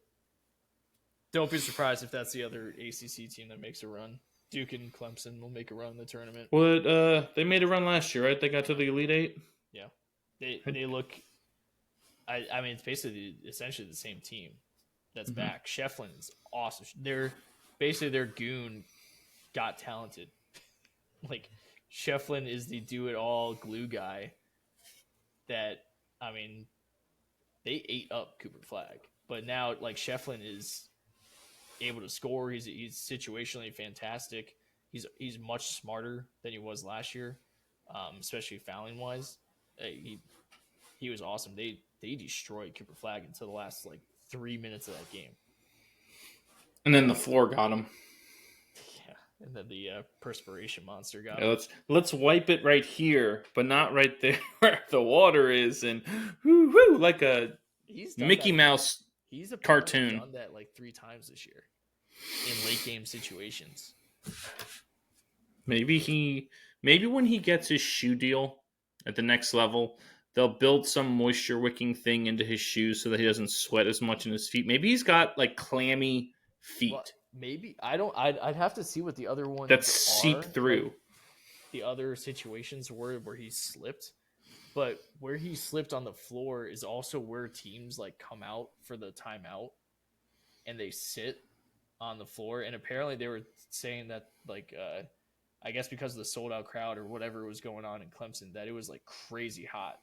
Don't be surprised if that's the other ACC team that makes a run. Duke and Clemson will make a run in the tournament. Well, they made a run last year, right? They got to the Elite Eight. Yeah, they look. I mean, it's basically essentially the same team that's back. Shefflin is awesome. Their goon got talented. Like Shefflin is the do-it-all glue guy. That I mean, they ate up Cooper Flagg, but now like Shefflin is able to score. He's situationally fantastic. He's much smarter than he was last year, especially fouling wise. He was awesome. They destroyed Cooper Flagg until the last like 3 minutes of that game, and then the floor got him. Yeah, and then the perspiration monster got him. Let's wipe it right here, but not right there where the water is, and whoo, like a Mickey Mouse. He's a cartoon. Done that like 3 times this year in late game situations. Maybe when he gets his shoe deal at the next level, they'll build some moisture wicking thing into his shoes so that he doesn't sweat as much in his feet. Maybe he's got like clammy feet. Well, maybe I'd have to see what the other ones that seep through. Like the other situations were where he slipped. But where he slipped on the floor is also where teams like come out for the timeout and they sit on the floor. And apparently they were saying that like, I guess because of the sold out crowd or whatever was going on in Clemson, that it was like crazy hot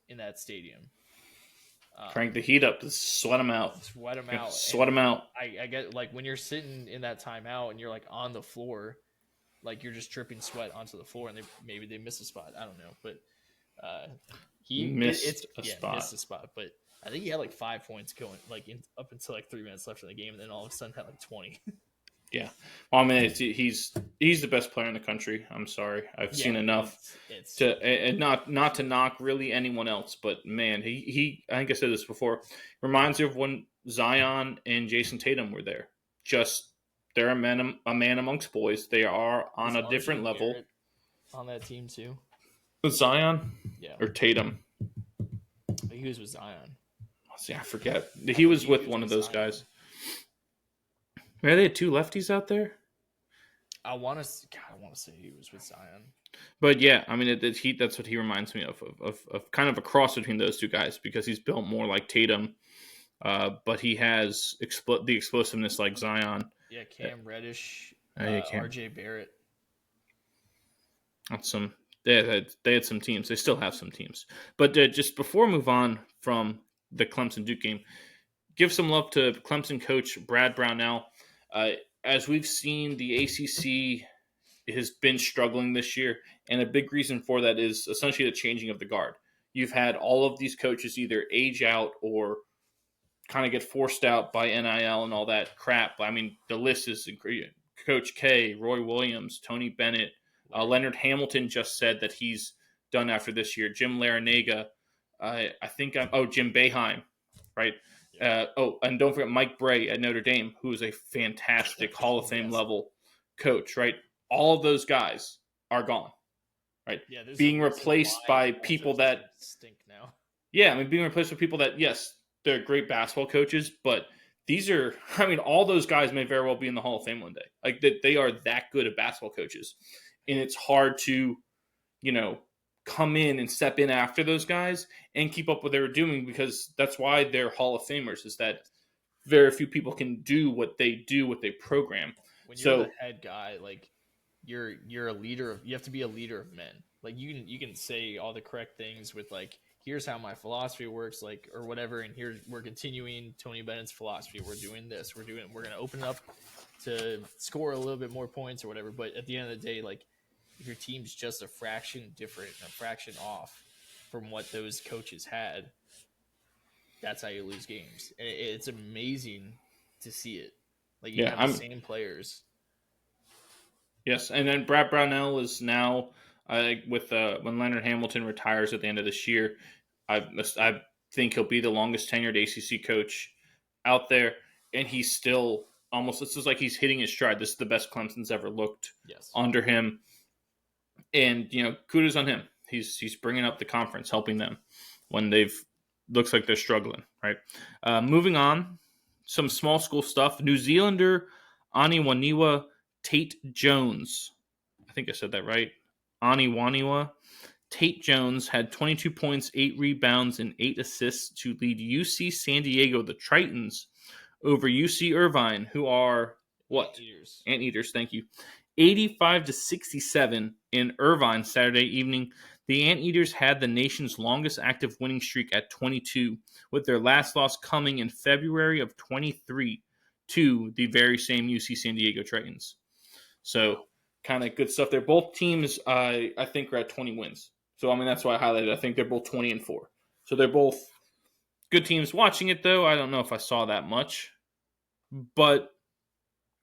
in that stadium. Crank the heat up to sweat them out. Sweat them out. Sweat them out. I get like when you're sitting in that timeout and you're like on the floor, like you're just dripping sweat onto the floor and maybe they miss a spot. I don't know. But he missed a spot, but I think he had like 5 points going like up until like 3 minutes left in the game, and then all of a sudden had like 20. Yeah, well, I mean, he's the best player in the country. I'm sorry, I've seen enough to not to knock really anyone else, but man, he I think I said this before. Reminds me of when Zion and Jason Tatum were there. Just they're a man amongst boys. They are on a different level. On that team too. Zion? Yeah. Or Tatum? He was with Zion. See, I forget. He was with one of those guys. Are they 2 lefties out there? I want to say he was with Zion. But yeah, I mean, that's what he reminds me of kind of a cross between those 2 guys because he's built more like Tatum, but he has the explosiveness like Zion. Yeah, Cam Reddish, RJ Barrett. That's some. They had some teams. They still have some teams. But just before we move on from the Clemson-Duke game, give some love to Clemson coach Brad Brownell. As we've seen, the ACC has been struggling this year, and a big reason for that is essentially the changing of the guard. You've had all of these coaches either age out or kind of get forced out by NIL and all that crap. I mean, the list is Coach K, Roy Williams, Tony Bennett, Leonard Hamilton just said that he's done after this year. Jim Larinaga, Jim Boeheim, right? Yeah. And don't forget Mike Bray at Notre Dame, who is a fantastic Hall of Fame level coach, right? All of those guys are gone, right? Yeah, being replaced by people that stink now. Yeah, I mean, being replaced with people that, yes, they're great basketball coaches, but these are, I mean, all those guys may very well be in the Hall of Fame one day. Like, they are that good at basketball coaches. And it's hard to, come in and step in after those guys and keep up what they were doing because that's why they're Hall of Famers, is that very few people can do what they do, what they program. When you're the head guy, like you're a leader you have to be a leader of men. Like you can say all the correct things with like, here's how my philosophy works, like, or whatever. And here we're continuing Tony Bennett's philosophy. We're doing this, we're going to open up to score a little bit more points or whatever. But at the end of the day, like, if your team's just a fraction different, a fraction off from what those coaches had, that's how you lose games. And it's amazing to see it. Like, you have the same players. Yes, and then Brad Brownell is now When Leonard Hamilton retires at the end of this year, I think he'll be the longest tenured ACC coach out there, and he's still almost. It's just like he's hitting his stride. This is the best Clemson's ever looked under him, and kudos on him. He's bringing up the conference, helping them when looks like they're struggling. Right. Moving on, some small school stuff. New Zealander Aniwaniwa Tate Jones. I think I said that right. Aniwaniwa Tate Jones had 22 points, 8 rebounds, and 8 assists to lead UC San Diego, the Tritons, over UC Irvine, who are what? Anteaters. Anteaters, thank you. 85-67 in Irvine Saturday evening. The Anteaters had the nation's longest active winning streak at 22, with their last loss coming in February of 23 to the very same UC San Diego Tritons. So, kind of good stuff there. Both teams, I think, are at 20 wins. So, that's why I highlighted it. I think they're both 20-4. So, they're both good teams. Watching it, though, I don't know if I saw that much. But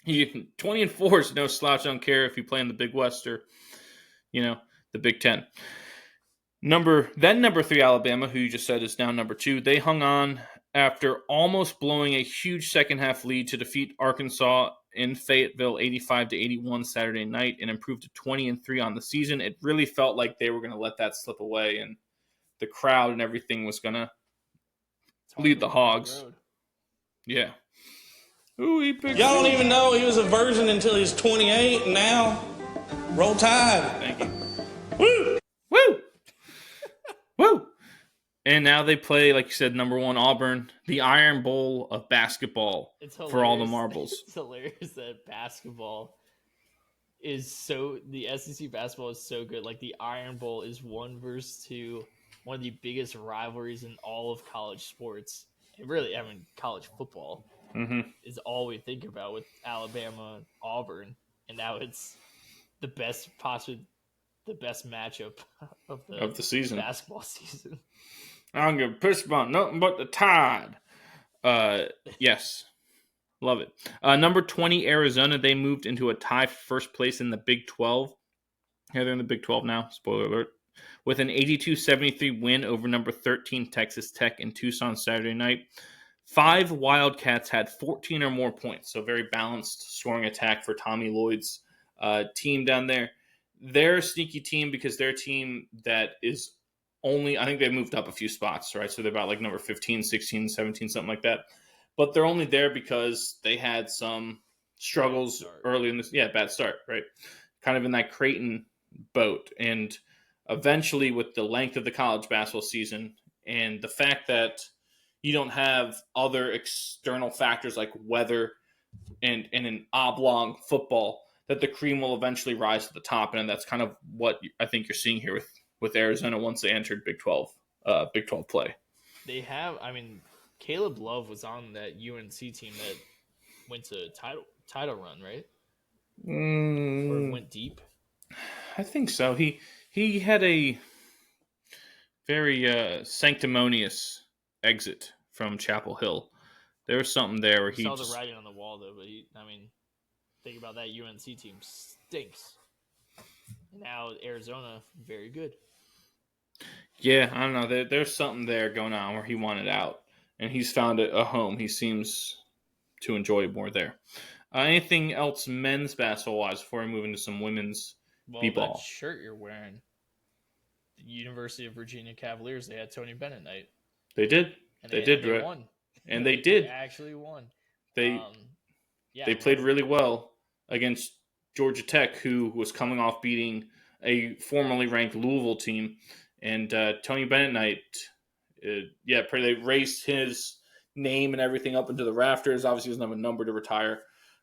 20-4 is no slouch. I don't care if you play in the Big West or, the Big Ten. Number 3, Alabama, who you just said is now number 2. They hung on after almost blowing a huge second-half lead to defeat Arkansas in Fayetteville 85-81 Saturday night and improved to 20-3 on the season. It really felt like they were going to let that slip away, and the crowd and everything was going to lead the Hogs. Yeah. Ooh, Y'all don't even know he was a virgin until he's 28, and now roll Tide. Thank you. Woo! Woo! Woo! And now they play, like you said, number 1 Auburn, the Iron Bowl of basketball for all the marbles. It's hilarious that basketball is the SEC basketball is so good. Like the Iron Bowl is 1 versus 2, one of the biggest rivalries in all of college sports. And really, college football is all we think about with Alabama and Auburn. And now it's possibly the best matchup of the season, basketball season. I don't give a piss about nothing but the Tide. Yes. Love it. Number 20, Arizona, they moved into a tie for first place in the Big 12. Yeah, they're in the Big 12 now. Spoiler alert. With an 82-73 win over number 13, Texas Tech in Tucson Saturday night. 5 Wildcats had 14 or more points, so very balanced scoring attack for Tommy Lloyd's team down there. They're a sneaky team because they're a team that is I think they moved up a few spots, right? So they're about like number 15, 16, 17, something like that. But they're only there because they had some struggles early in this. Yeah, bad start, right? Kind of in that Creighton boat. And eventually with the length of the college basketball season and the fact that you don't have other external factors like weather and an oblong football, that the cream will eventually rise to the top. And that's kind of what I think you're seeing here with Arizona once they entered Big 12 play. They have, Caleb Love was on that UNC team that went to title run, right? Or went deep? I think so. He had a very sanctimonious exit from Chapel Hill. There was something there where he saw the writing on the wall, though. But think about that UNC team stinks. Now Arizona, very good. Yeah, I don't know. There's something there going on where he wanted out, and he's found a home. He seems to enjoy it more there. Anything else men's basketball-wise before we move into some women's b-ball? That shirt you're wearing, the University of Virginia Cavaliers, they had Tony Bennett night. They did. They won. And they did. They actually won. They played really well against Georgia Tech, who was coming off beating a formerly ranked Louisville team. And Tony Bennett night, they raised his name and everything up into the rafters. Obviously, he doesn't have a number to retire,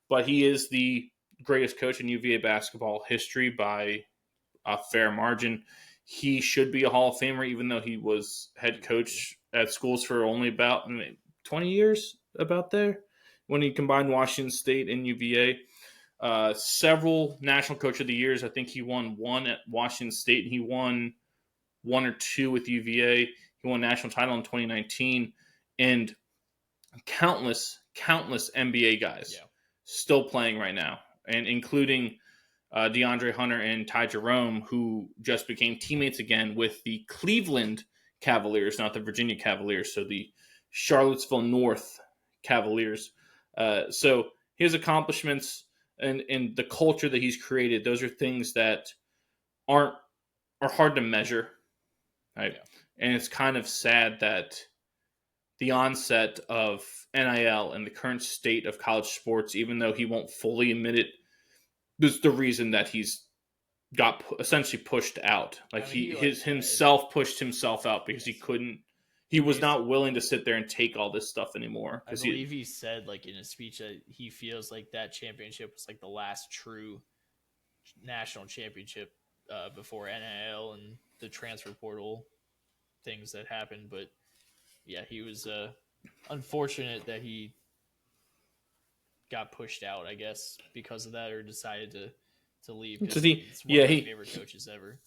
but he is the greatest coach in UVA basketball history by a fair margin. He should be a Hall of Famer, even though he was head coach at schools for only about 20 years, about there, when he combined Washington State and UVA. Several National Coach of the Years. I think he won 1 at Washington State, and he won 1 or 2 with UVA. He won a national title in 2019, and countless NBA guys still playing right now, and including DeAndre Hunter and Ty Jerome, who just became teammates again with the Cleveland Cavaliers, not the Virginia Cavaliers, so the Charlottesville North Cavaliers. So his accomplishments and the culture that he's created, those are things that are hard to measure, right? Yeah. And it's kind of sad that the onset of NIL and the current state of college sports, even though he won't fully admit it, is the reason that he's got essentially pushed out. Like himself pushed himself out because he was not willing to sit there and take all this stuff anymore. I believe he said, like, in a speech, that he feels like that championship was like the last true national championship before NIL and the transfer portal things that happened. But yeah, he was unfortunate that he got pushed out, I guess, because of that, or decided to leave. He's one of my favorite coaches ever.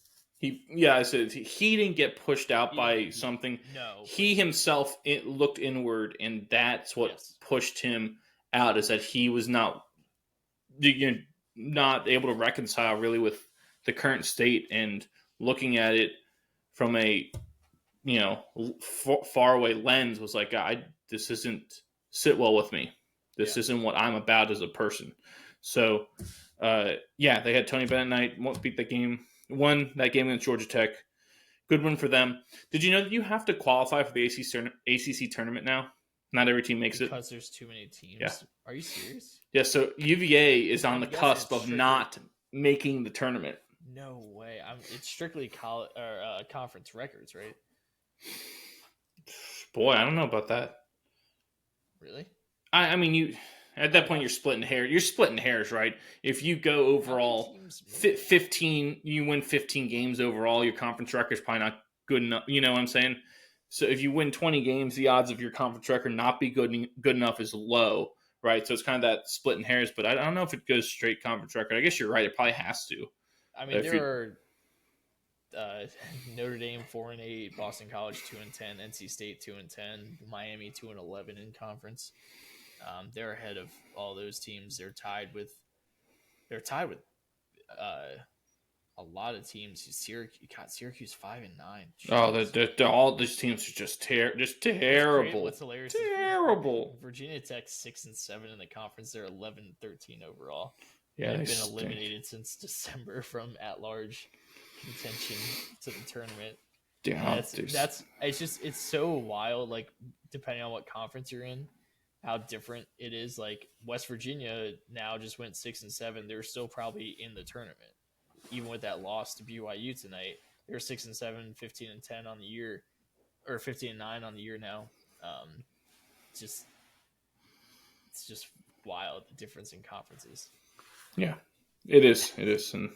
I said he didn't get pushed out by something. No, he himself looked inward, and that's what pushed him out. Is that he was not able to reconcile really with the current state, and looking at it from a far away lens was like, this isn't sit well with me. This isn't what I'm about as a person. So, they had Tony Bennett night, beat that game. Won that game against Georgia Tech. Good win for them. Did you know that you have to qualify for the ACC tournament now? Not every team makes it. Because there's too many teams? Yeah. Are you serious? Yeah, so UVA is on the cusp of not making the tournament. No way. It's strictly college or conference records, right? Boy, I don't know about that. Really? I mean, you... At that point, you're splitting hairs. You're splitting hairs, right? If you go overall 15, you win 15 games overall, your conference record is probably not good enough. You know what I'm saying? So if you win 20 games, the odds of your conference record not be good enough is low, right? So it's kind of that splitting hairs. But I don't know if it goes straight conference record. I guess you're right. It probably has to. I mean, there are Notre Dame 4-8, Boston College 2-10, NC State 2-10, Miami 2-11 in conference. They're ahead of all those teams. They're tied with a lot of teams. Syracuse 5-9. Oh, all these teams are just terrible. What's hilarious? Terrible. Virginia Tech 6-7 in the conference. They're 11-13 overall. Yeah, they've been eliminated since December from at-large contention to the tournament. Yeah, it's so wild. Like, depending on what conference you're in, how different it is. Like, West Virginia now just went 6-7. They're still probably in the tournament, even with that loss to BYU tonight. They're 6-7, 15-10 on the year, or 15-9 on the year now. It's just wild, the difference in conferences. Yeah, it is. And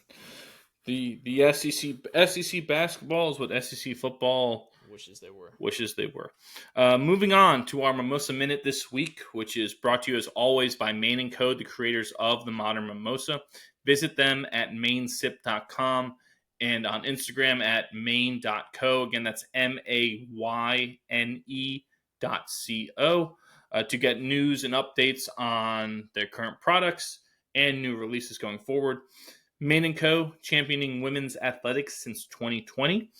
the SEC basketball is what SEC football wishes they were. Moving on to our Mimosa Minute this week, which is brought to you as always by Maine & Co., the creators of the modern mimosa. Visit them at mainsip.com and on Instagram at maine.co. Again, that's MAYNE.co to get news and updates on their current products and new releases going forward. Maine & Co., championing women's athletics since 2020.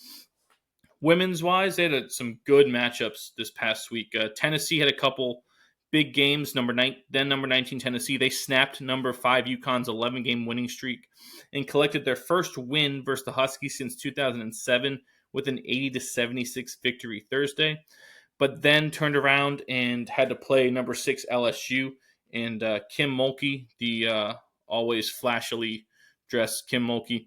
Women's wise, they had some good matchups this past week. Tennessee had a couple big games. Number 19 Tennessee, they snapped number 5 UConn's 11-game winning streak and collected their first win versus the Huskies since 2007 with an 80-76 victory Thursday. But then turned around and had to play number 6 LSU and Kim Mulkey, the always flashily dressed Kim Mulkey,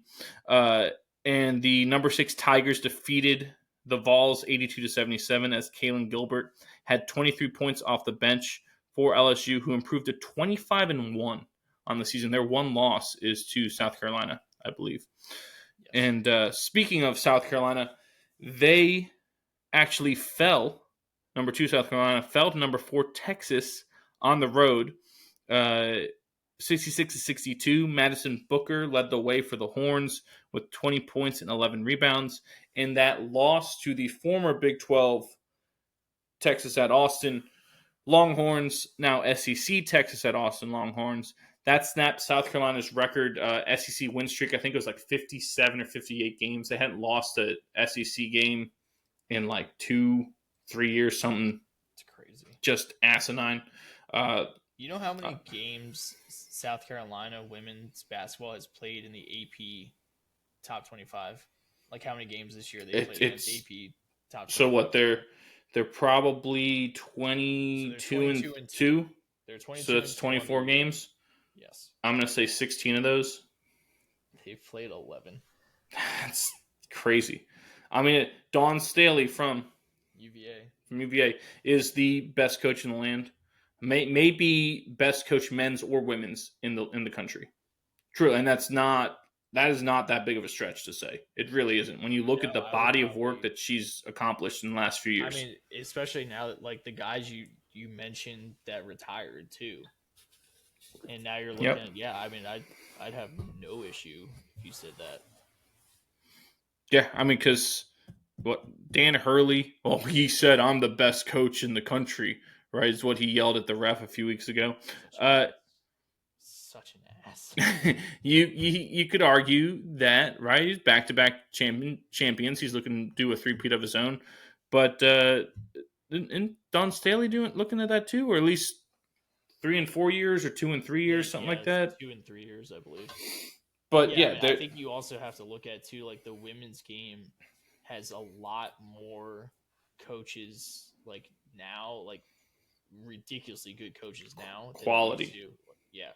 and the number 6 Tigers defeated the Vols 82-77 as Kaylin Gilbert had 23 points off the bench for LSU, who improved to 25-1 on the season. Their one loss is to South Carolina, I believe. Yes. And speaking of South Carolina, they actually fell. Number 2 South Carolina fell to number 4 Texas on the road, 66-62. Madison Booker led the way for the Horns with 20 points and 11 rebounds. And that loss to the former Big 12 Texas at Austin Longhorns, now SEC Texas at Austin Longhorns, that snapped South Carolina's record SEC win streak. I think it was like 57 or 58 games. They hadn't lost a SEC game in like 2-3 years, something. It's crazy. Just asinine. You know how many games South Carolina women's basketball has played in the AP top 25? Like how many games this year they played against AP top 25? So what, they're probably 22 and 2. They're 22. So that's 24 games. Yes. I'm going to say 16 of those. They've played 11. That's crazy. I mean, Dawn Staley from UVA is the best coach in the land. Maybe best coach men's or women's in the country. True, and that is not that big of a stretch to say. It really isn't. When you look at the body of work that she's accomplished in the last few years. I mean, especially now that like the guys you mentioned that retired too. And now you're looking at I mean, I'd have no issue if you said that. Yeah, I mean, because Dan Hurley, well, he said I'm the best coach in the country, right? Is what he yelled at the ref a few weeks ago. Such an ass. You could argue that, right? He's back-to-back champions. He's looking to do a three-peat of his own. But and Dawn Staley looking at that too, or at least 3 and 4 years, or 2 and 3 years, something like that. 2 and 3 years, I believe. But I think you also have to look at too, like the women's game has a lot more coaches like now, like ridiculously good coaches now. Quality. Yeah.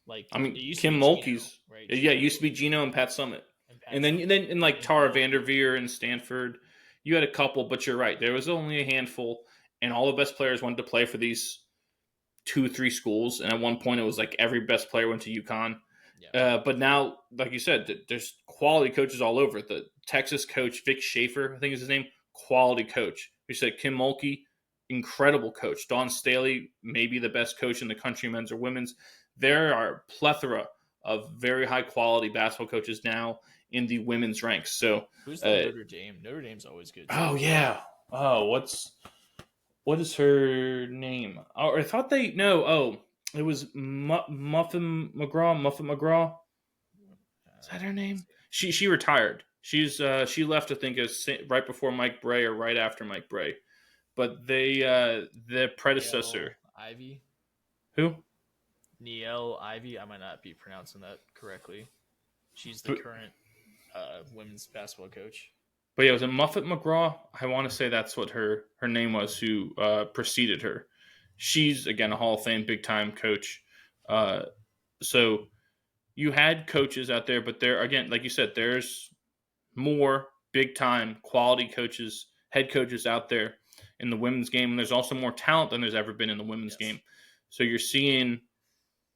Like I mean, Kim Mulkey's right? Yeah, it used to be Gino and Pat Summitt, and then like Tara Vanderveer and Stanford. You had a couple, but you're right. There was only a handful, and all the best players wanted to play for these 2-3 schools. And at one point, it was like every best player went to UConn. Yeah. But now, like you said, there's quality coaches all over. The Texas coach, Vic Schaefer, I think is his name, quality coach. We said Kim Mulkey, incredible coach. Dawn Staley, maybe the best coach in the country, men's or women's. There are a plethora of very high-quality basketball coaches now in the women's ranks. So who's the Notre Dame? Notre Dame's always good. Oh, yeah. Oh, what is her name? Oh, I thought it was Muffin McGraw. Is that her name? She retired. She left, I think, right before Mike Bray or right after Mike Bray. But the predecessor. Ivy. Who? Niele Ivy. I might not be pronouncing that correctly. She's the current women's basketball coach. But yeah, was it Muffet McGraw? I want to say that's what her name was, who preceded her. She's, again, a Hall of Fame big-time coach. So you had coaches out there, but there, again, like you said, there's more big-time quality coaches, head coaches out there in the women's game, and there's also more talent than there's ever been in the women's game. So you're seeing,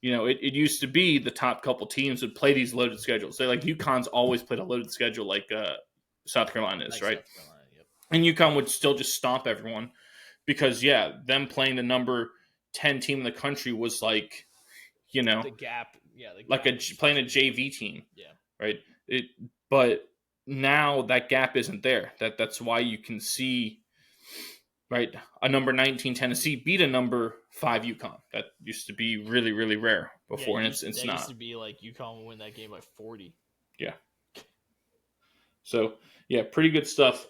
it used to be the top couple teams would play these loaded schedules. So like UConn's always played a loaded schedule like South Carolina is, right? South Carolina, yep. And UConn would still just stomp everyone because, them playing the number 10 team in the country was like, the gap. Yeah. Playing a JV team. Yeah. Right. But now that gap isn't there. That's why you can see, right, a number 19 Tennessee beat a number 5 UConn. That used to be really, really rare before, and it's not. It used to be like UConn would win that game by 40. Yeah. So, yeah, pretty good stuff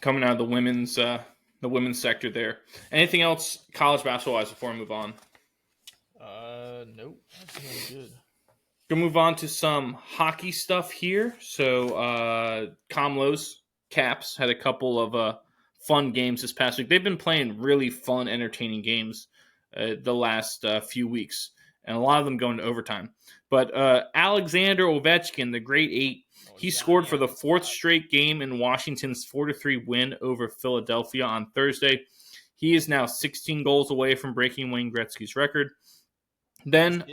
coming out of the women's sector there. Anything else college basketball-wise before I move on? Nope. That's good. Gonna move on to some hockey stuff here. So, Comlos Caps had a couple of fun games this past week. They've been playing really fun, entertaining games the last few weeks, and a lot of them going to overtime. But Alexander Ovechkin, the great 8, he scored for the 4th straight game in Washington's 4-3 win over Philadelphia on Thursday. He is now 16 goals away from breaking Wayne Gretzky's record. Then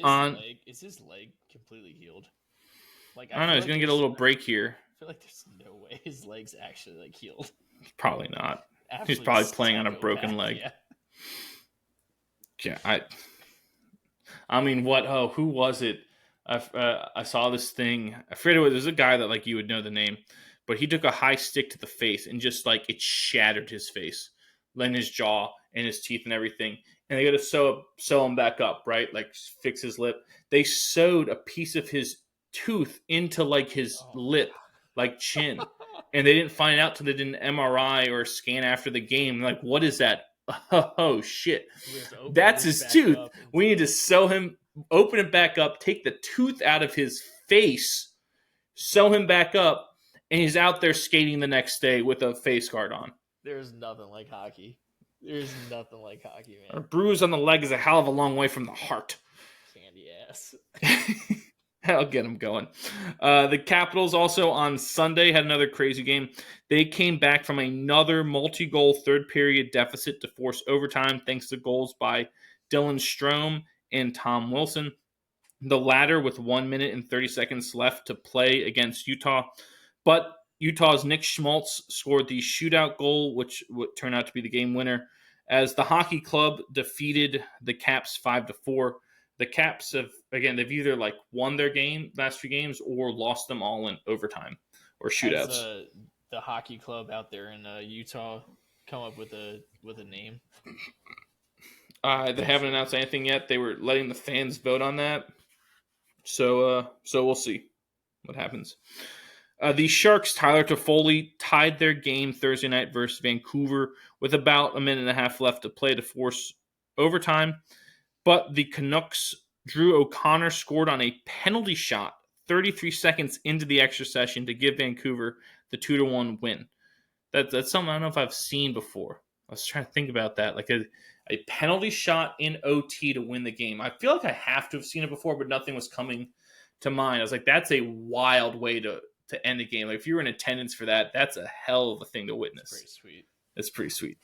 is his leg completely healed? Like I don't know. He's gonna get a little break here. I feel like there's no way his leg's actually healed. Probably not. He's probably playing on a broken leg. Yeah. I mean, what? Oh, who was it? I saw this thing. I forget it was a guy that you would know the name, but he took a high stick to the face and just it shattered his face, then his jaw and his teeth and everything. and they got to sew him back up, right? Like fix his lip. They sewed a piece of his tooth into like his lip, like chin, and they didn't find out till they did an MRI or a scan after the game. Like, what is that? Oh shit, that's his tooth. We need to sew him, open it back up, take the tooth out of his face, sew him back up, and he's out there skating the next day with a face guard on. There's nothing like hockey. There's nothing like hockey, man. A bruise on the leg is a hell of a long way from the heart. Candy ass. I'll get him going. The Capitals also on Sunday had another crazy game. They came back from another multi-goal third period deficit to force overtime thanks to goals by Dylan Strome and Tom Wilson. The latter with 1 minute and 30 seconds left to play against Utah. But Utah's Nick Schmaltz scored the shootout goal, which would turn out to be the game winner, as the hockey club defeated the Caps 5-4. The Caps they've either like won their last few games or lost them all in overtime or shootouts. Has, the hockey club out there in Utah come up with a name? They haven't announced anything yet. They were letting the fans vote on that, so we'll see what happens. The Sharks' Tyler Toffoli tied their game Thursday night versus Vancouver with about a minute and a half left to play to force overtime. But the Canucks' Drew O'Connor scored on a penalty shot 33 seconds into the extra session to give Vancouver the 2-1 win. That's something I don't know if I've seen before. I was trying to think about that. Like a penalty shot in OT to win the game. I feel like I have to have seen it before, but nothing was coming to mind. I was like, that's a wild way to end a game. Like if you were in attendance for that, that's a hell of a thing to witness. It's pretty sweet.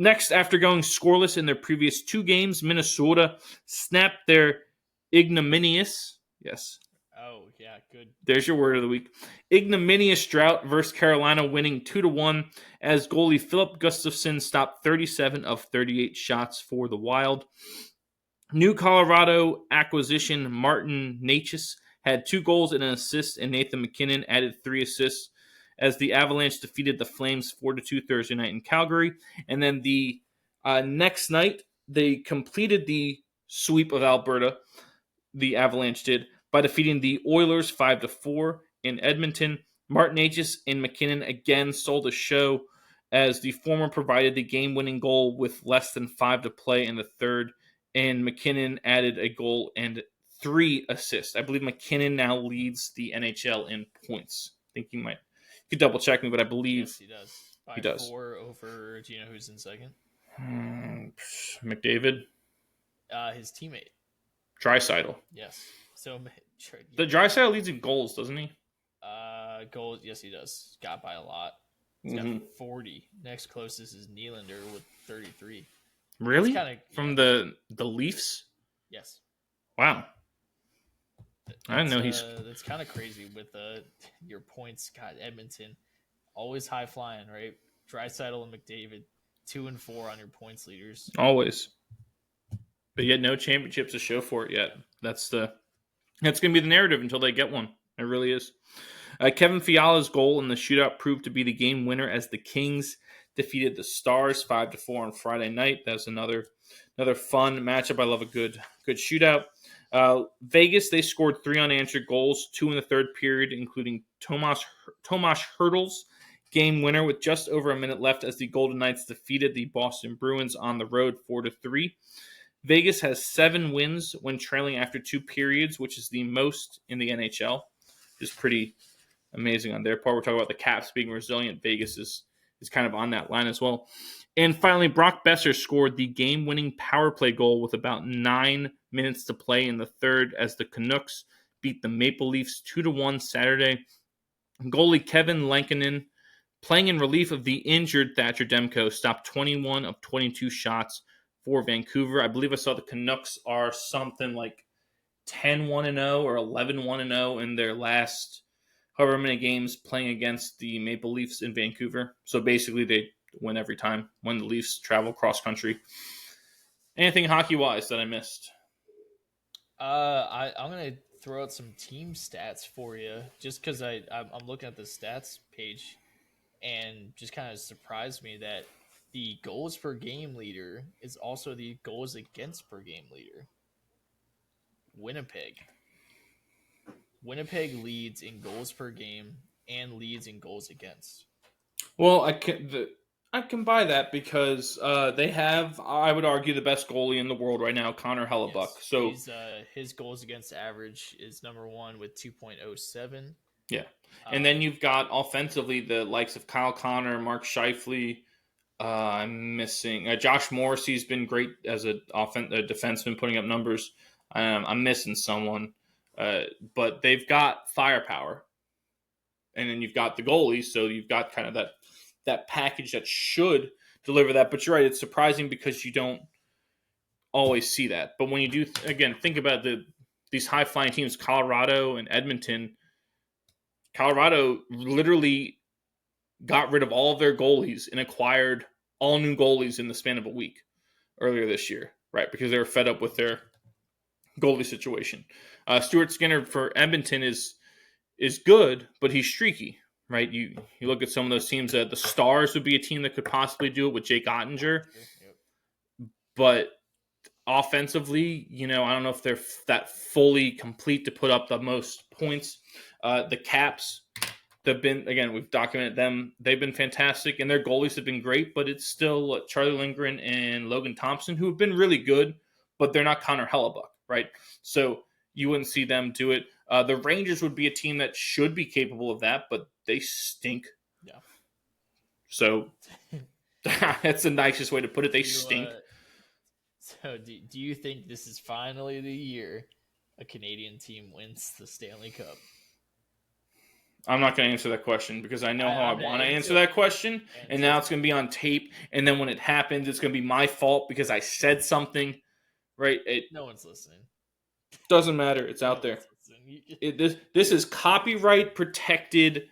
Next, after going scoreless in their previous two games, Minnesota snapped their ignominious, yes. Oh, yeah, good. There's your word of the week. Ignominious drought versus Carolina, winning 2-1 as goalie Philip Gustafson stopped 37 of 38 shots for the Wild. New Colorado acquisition Martin Necas had 2 goals and an assist, and Nathan MacKinnon added 3 assists as the Avalanche defeated the Flames 4-2 Thursday night in Calgary. And then the next night, they completed the sweep of Alberta, the Avalanche did, by defeating the Oilers 5-4 in Edmonton. Martin Necas and MacKinnon again stole the show as the former provided the game-winning goal with less than 5 to play in the third, and MacKinnon added a goal and 3 assists. I believe MacKinnon now leads the NHL in points. I think you could double check me, but I believe yes, he does. He does. 4 over. Do you know who's in second? McDavid. His teammate. Draisaitl. Yes. So the Draisaitl leads in goals, doesn't he? Goals. Yes, he does. Got by a lot. He's got 40. Next closest is Nylander with 33. Really? From the Leafs? Yes. Wow. I didn't know he's. That's kind of crazy with your points. God, Edmonton, always high flying, right? Draisaitl and McDavid, 2 and 4 on your points leaders. Always. But yet, no championships to show for it yet. That's going to be the narrative until they get one. It really is. Kevin Fiala's goal in the shootout proved to be the game winner as the Kings defeated the Stars 5-4 on Friday night. That was another fun matchup. I love a good shootout. Vegas, they scored 3 unanswered goals, 2 in the third period, including Tomas Hertl's game winner with just over a minute left as the Golden Knights defeated the Boston Bruins on the road 4-3. Vegas has 7 wins when trailing after 2 periods, which is the most in the NHL. Is pretty amazing on their part. We're talking about the Caps being resilient. Vegas is kind of on that line as well. And finally, Brock Besser scored the game-winning power play goal with about 9 minutes to play in the third as the Canucks beat the Maple Leafs 2-1 Saturday. Goalie Kevin Lankinen, playing in relief of the injured Thatcher Demko, stopped 21 of 22 shots for Vancouver. I believe I saw the Canucks are something like 10-1-0 or 11-1-0 in their last however many games playing against the Maple Leafs in Vancouver. So basically they win every time when the Leafs travel cross country. Anything hockey-wise that I missed? I'm going to throw out some team stats for you just because I'm looking at the stats page and just kind of surprised me that the goals per game leader is also the goals against per game leader. Winnipeg. Winnipeg leads in goals per game and leads in goals against. Well, I can buy that because they have, I would argue, the best goalie in the world right now, Connor Hellebuck. Yes, so his goals against average is number 1 with 2.07. Yeah. And then you've got offensively the likes of Kyle Connor, Mark Scheifele. I'm missing Josh Morrissey's been great as a defenseman, putting up numbers. I'm missing someone, but they've got firepower, and then you've got the goalies, so you've got kind of that package that should deliver that. But you're right; it's surprising because you don't always see that. But when you do, again, think about these high flying teams, Colorado and Edmonton. Colorado literally got rid of all of their goalies and acquired all new goalies in the span of a week earlier this year, right? Because they were fed up with their goalie situation. Stuart Skinner for Edmonton is good, but he's streaky, right? You look at some of those teams. The Stars would be a team that could possibly do it with Jake Ottinger, but offensively, I don't know if they're that fully complete to put up the most points. The Caps, we've documented them. They've been fantastic, and their goalies have been great, but it's still Charlie Lindgren and Logan Thompson, who have been really good, but they're not Connor Hellebuck, right? So you wouldn't see them do it. The Rangers would be a team that should be capable of that, but they stink. Yeah. So that's the nicest way to put it. They stink. So do you think this is finally the year a Canadian team wins the Stanley Cup? I'm not going to answer that question because I know how I want to answer that question, and now it's going to be on tape, and then when it happens, it's going to be my fault because I said something, right? No one's listening. Doesn't matter. It's out there. This is copyright protected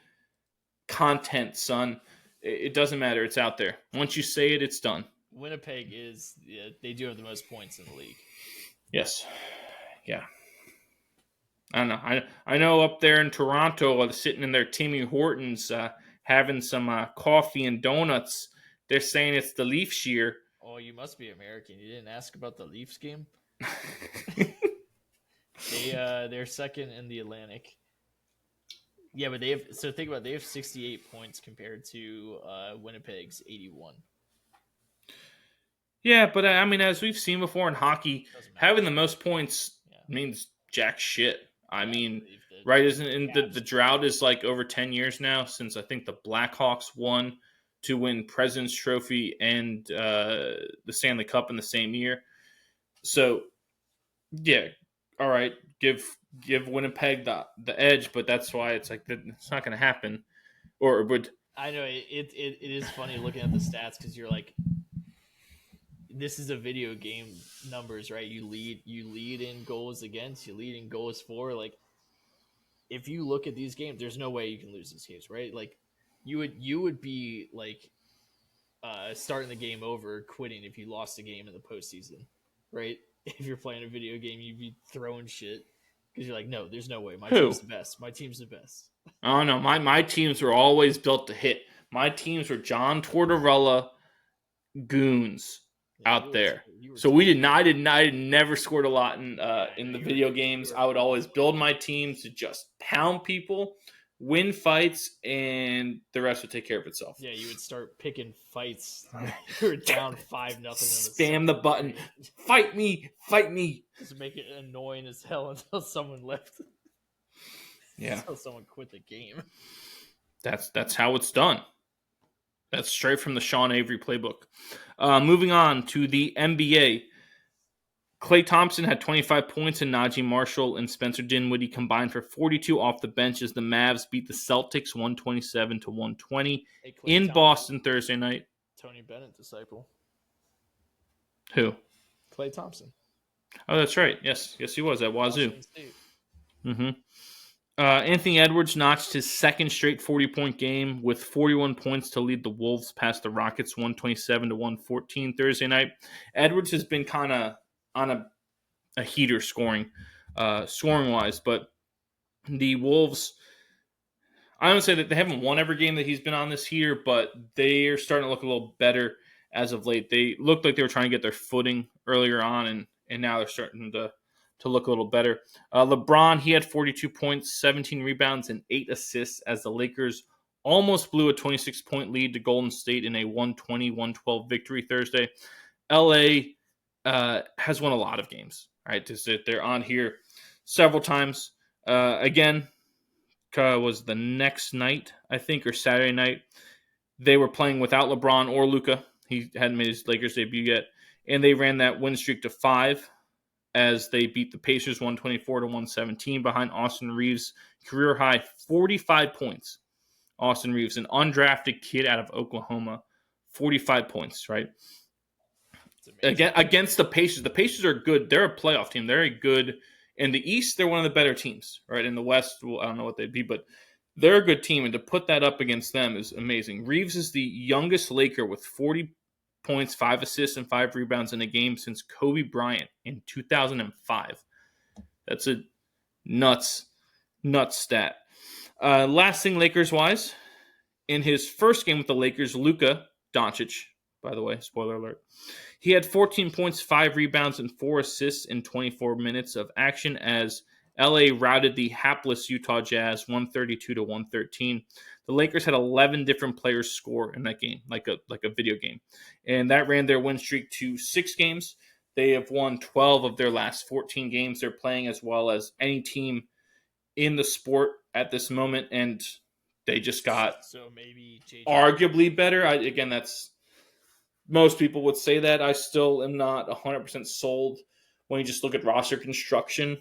content, son. It doesn't matter. It's out there. Once you say it, it's done. Winnipeg they do have the most points in the league. Yes. Yeah. I don't know. I know up there in Toronto, sitting in their Timmy Hortons, having some coffee and donuts. They're saying it's the Leafs year. Oh, you must be American. You didn't ask about the Leafs game? They're second in the Atlantic. Yeah, but think about it, they have 68 points compared to Winnipeg's 81. Yeah, but I mean, as we've seen before in hockey, having the most points means jack shit. I mean, right? Isn't the drought is like over 10 years now since I think the Blackhawks won to win President's Trophy and the Stanley Cup in the same year. So, yeah, all right, give Winnipeg the edge, but that's why it's like it's not going to happen. Or it would. I know it is funny looking at the stats because you're like, this is a video game numbers, right? You lead in goals against, you lead in goals for. Like, if you look at these games, there's no way you can lose these games, right? Like, you would be like starting the game over, quitting if you lost a game in the postseason, right? If you're playing a video game, you'd be throwing shit because you're like, no, there's no way. My team's the best. My team's the best. Oh no, my teams were always built to hit. My teams were John Tortorella goons. Out there. So we did not. I never scored a lot in the video games. I would always build my teams to just pound people, win fights, and the rest would take care of itself. Yeah, you would start picking fights. You were down 5-0. Spam the button. Fight me. Just make it annoying as hell until someone left. Yeah. Until someone quit the game. That's how it's done. That's straight from the Sean Avery playbook. Moving on to the NBA. Klay Thompson had 25 points, and Najee Marshall and Spencer Dinwiddie combined for 42 off the bench as the Mavs beat the Celtics 127-120 in Boston Thursday night. Tony Bennett disciple. Who? Klay Thompson. Oh, that's right. Yes, he was at Wazoo. Mm-hmm. Anthony Edwards notched his second straight 40-point game with 41 points to lead the Wolves past the Rockets 127-114 Thursday night. Edwards has been kind of on a heater scoring-wise, but the Wolves, I don't say that they haven't won every game that he's been on this year, but they are starting to look a little better as of late. They looked like they were trying to get their footing earlier on, and now they're starting to look a little better. LeBron, he had 42 points, 17 rebounds, and 8 assists as the Lakers almost blew a 26-point lead to Golden State in a 120-112 victory Thursday. LA has won a lot of games, right? They're on here several times. Again, was the next night, I think, or Saturday night. They were playing without LeBron or Luka. He hadn't made his Lakers debut yet. And they ran that win streak to 5 as they beat the Pacers 124-117 behind Austin Reeves' career-high 45 points. Austin Reeves, an undrafted kid out of Oklahoma, 45 points, right? Against the Pacers. The Pacers are good. They're a playoff team. They're a good. In the East, they're one of the better teams, right? In the West, well, I don't know what they'd be, but they're a good team, and to put that up against them is amazing. Reeves is the youngest Laker with 40 points, 5 assists, and 5 rebounds in a game since Kobe Bryant in 2005. That's a nuts stat. Last thing Lakers-wise, in his first game with the Lakers, Luka Doncic, by the way, spoiler alert, he had 14 points, 5 rebounds, and 4 assists in 24 minutes of action as LA routed the hapless Utah Jazz 132-113. The Lakers had 11 different players score in that game, like a video game. And that ran their win streak to 6 games. They have won 12 of their last 14 games. They're playing as well as any team in the sport at this moment, and they just got maybe arguably better. That's most people would say that. I still am not 100% sold when you just look at roster construction.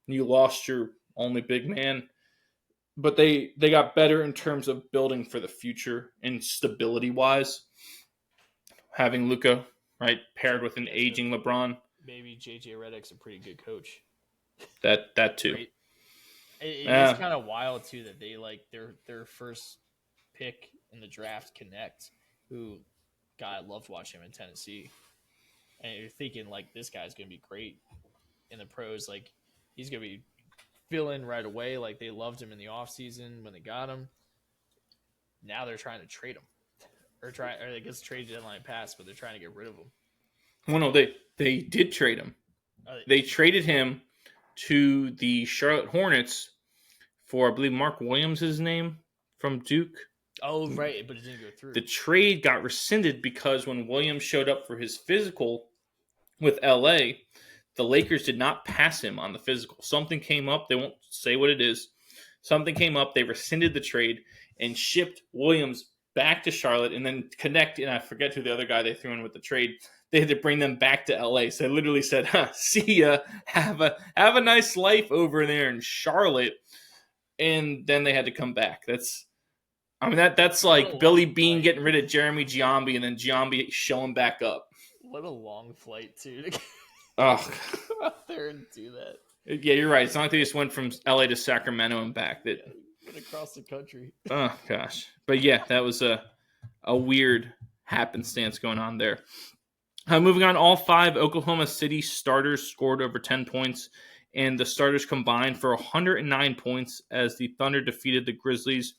You lost your only big man, but they got better in terms of building for the future and stability wise. Having Luka, right, paired with an aging LeBron. Maybe JJ Redick's a pretty good coach. That too. Right? It is kind of wild too that they like their first pick in the draft, Connect, who, God, I loved watching him in Tennessee. And you're thinking like this guy's gonna be great in the pros, like he's gonna be filling right away. Like they loved him in the offseason when they got him. Now they're trying to trade him, or I guess trade deadline passed, but they're trying to get rid of him. Well, no, they did trade him. They traded him to the Charlotte Hornets for, I believe, Mark Williams' his name from Duke. Oh, right, but it didn't go through. The trade got rescinded because when Williams showed up for his physical with LA, the Lakers did not pass him on the physical. Something came up. They won't say what it is. Something came up. They rescinded the trade and shipped Williams back to Charlotte, and then Connect, and I forget who the other guy they threw in with the trade. They had to bring them back to LA. So they literally said, see ya. Have a nice life over there in Charlotte. And then they had to come back. That's like Billy Bean getting rid of Jeremy Giambi and then Giambi showing back up. What a long flight, too, to get out there and do that. Yeah, you're right. It's not like they just went from LA to Sacramento and back. That went across the country. Oh, gosh. But yeah, that was a weird happenstance going on there. Moving on, all 5 Oklahoma City starters scored over 10 points, and the starters combined for 109 points as the Thunder defeated the Grizzlies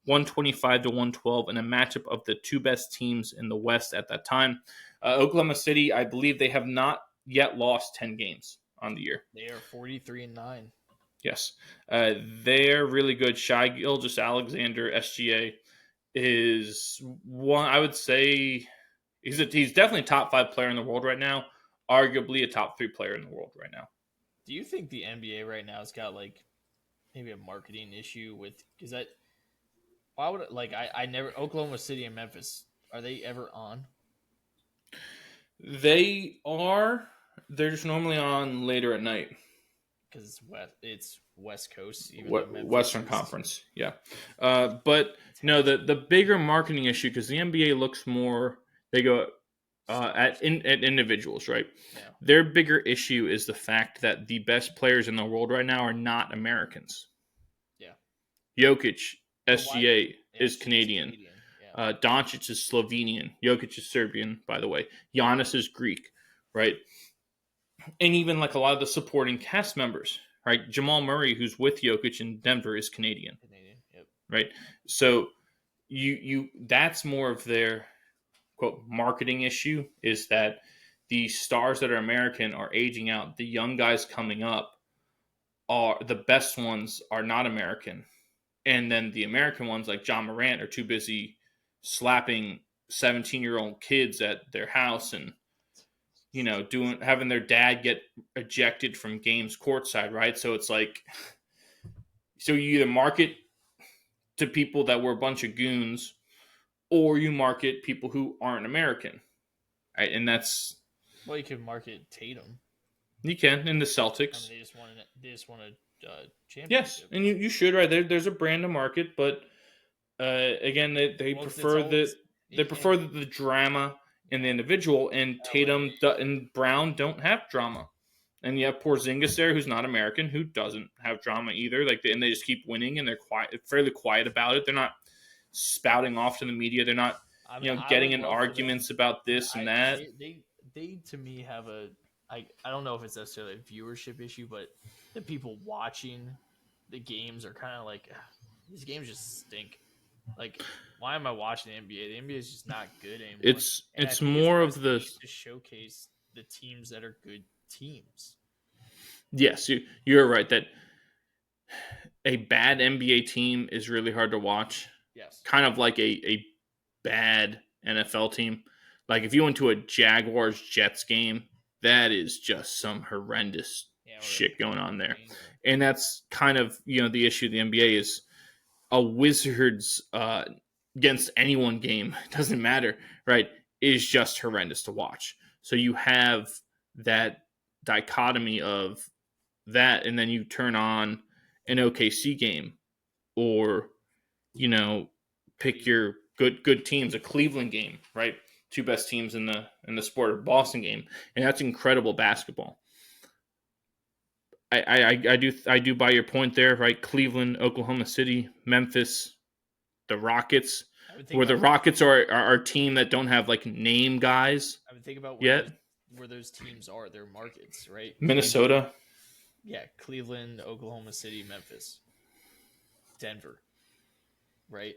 125-112 in a matchup of the 2 best teams in the West at that time. Oklahoma City, I believe they have not yet lost 10 games on the year. They are 43-9. Yes. They're really good. Shai Gilgeous-Alexander, SGA, is one, I would say, he's definitely a top 5 player in the world right now, arguably a top 3 player in the world right now. Do you think the NBA right now has got like maybe a marketing issue with, because that, why would it, like I never, Oklahoma City and Memphis, are they ever on? They're just normally on later at night. Because it's West Coast, even Western Conference, yeah. But no, the bigger marketing issue, because the NBA looks more, they go at individuals, right? Yeah. Their bigger issue is the fact that the best players in the world right now are not Americans. Yeah. Jokic, SGA, is Canadian. Yeah. Doncic is Slovenian. Jokic is Serbian, by the way. Giannis is Greek, right? And even like a lot of the supporting cast members, right? Jamal Murray, who's with Jokic in Denver, is Canadian. Yep. Right? So you that's more of their quote marketing issue is that the stars that are American are aging out. The young guys coming up are the best ones are not American. And then the American ones like John Morant are too busy slapping 17-year-old kids at their house and, having their dad get ejected from games courtside, right? So it's like, so you either market to people that were a bunch of goons or you market people who aren't American, right? And that's... Well, you could market Tatum. You can in the Celtics. They just want a championship. Yes, and you should, right? There's a brand to market, but again, they prefer the drama in the individual, and Tatum and Brown don't have drama. And you have Porzingis there, who's not American, who doesn't have drama either. And they just keep winning, and they're fairly quiet about it. They're not spouting off to the media. They're not, getting in arguments about this and that. They to me have I don't know if it's necessarily a viewership issue, but the people watching the games are kind of like, these games just stink. Like, why am I watching the NBA? The NBA is just not good anymore. It's more of the to showcase the teams that are good teams. Yes, you're right that a bad NBA team is really hard to watch. Yes, kind of like a bad NFL team. Like if you went to a Jaguars-Jets game, that is just some horrendous shit going on there. And that's kind of, the issue of the NBA is a Wizards against anyone game, doesn't matter, right, is just horrendous to watch. So you have that dichotomy of that, and then you turn on an OKC game or, pick your good teams, a Cleveland game, right? Two best teams in the sport of Boston game, and that's incredible basketball. I do buy your point there, right? Cleveland, Oklahoma City, Memphis, the Rockets, where the Rockets are a team that don't have like name guys. I would think about where those teams are, their markets, right? Minnesota, Cleveland, Oklahoma City, Memphis, Denver, right?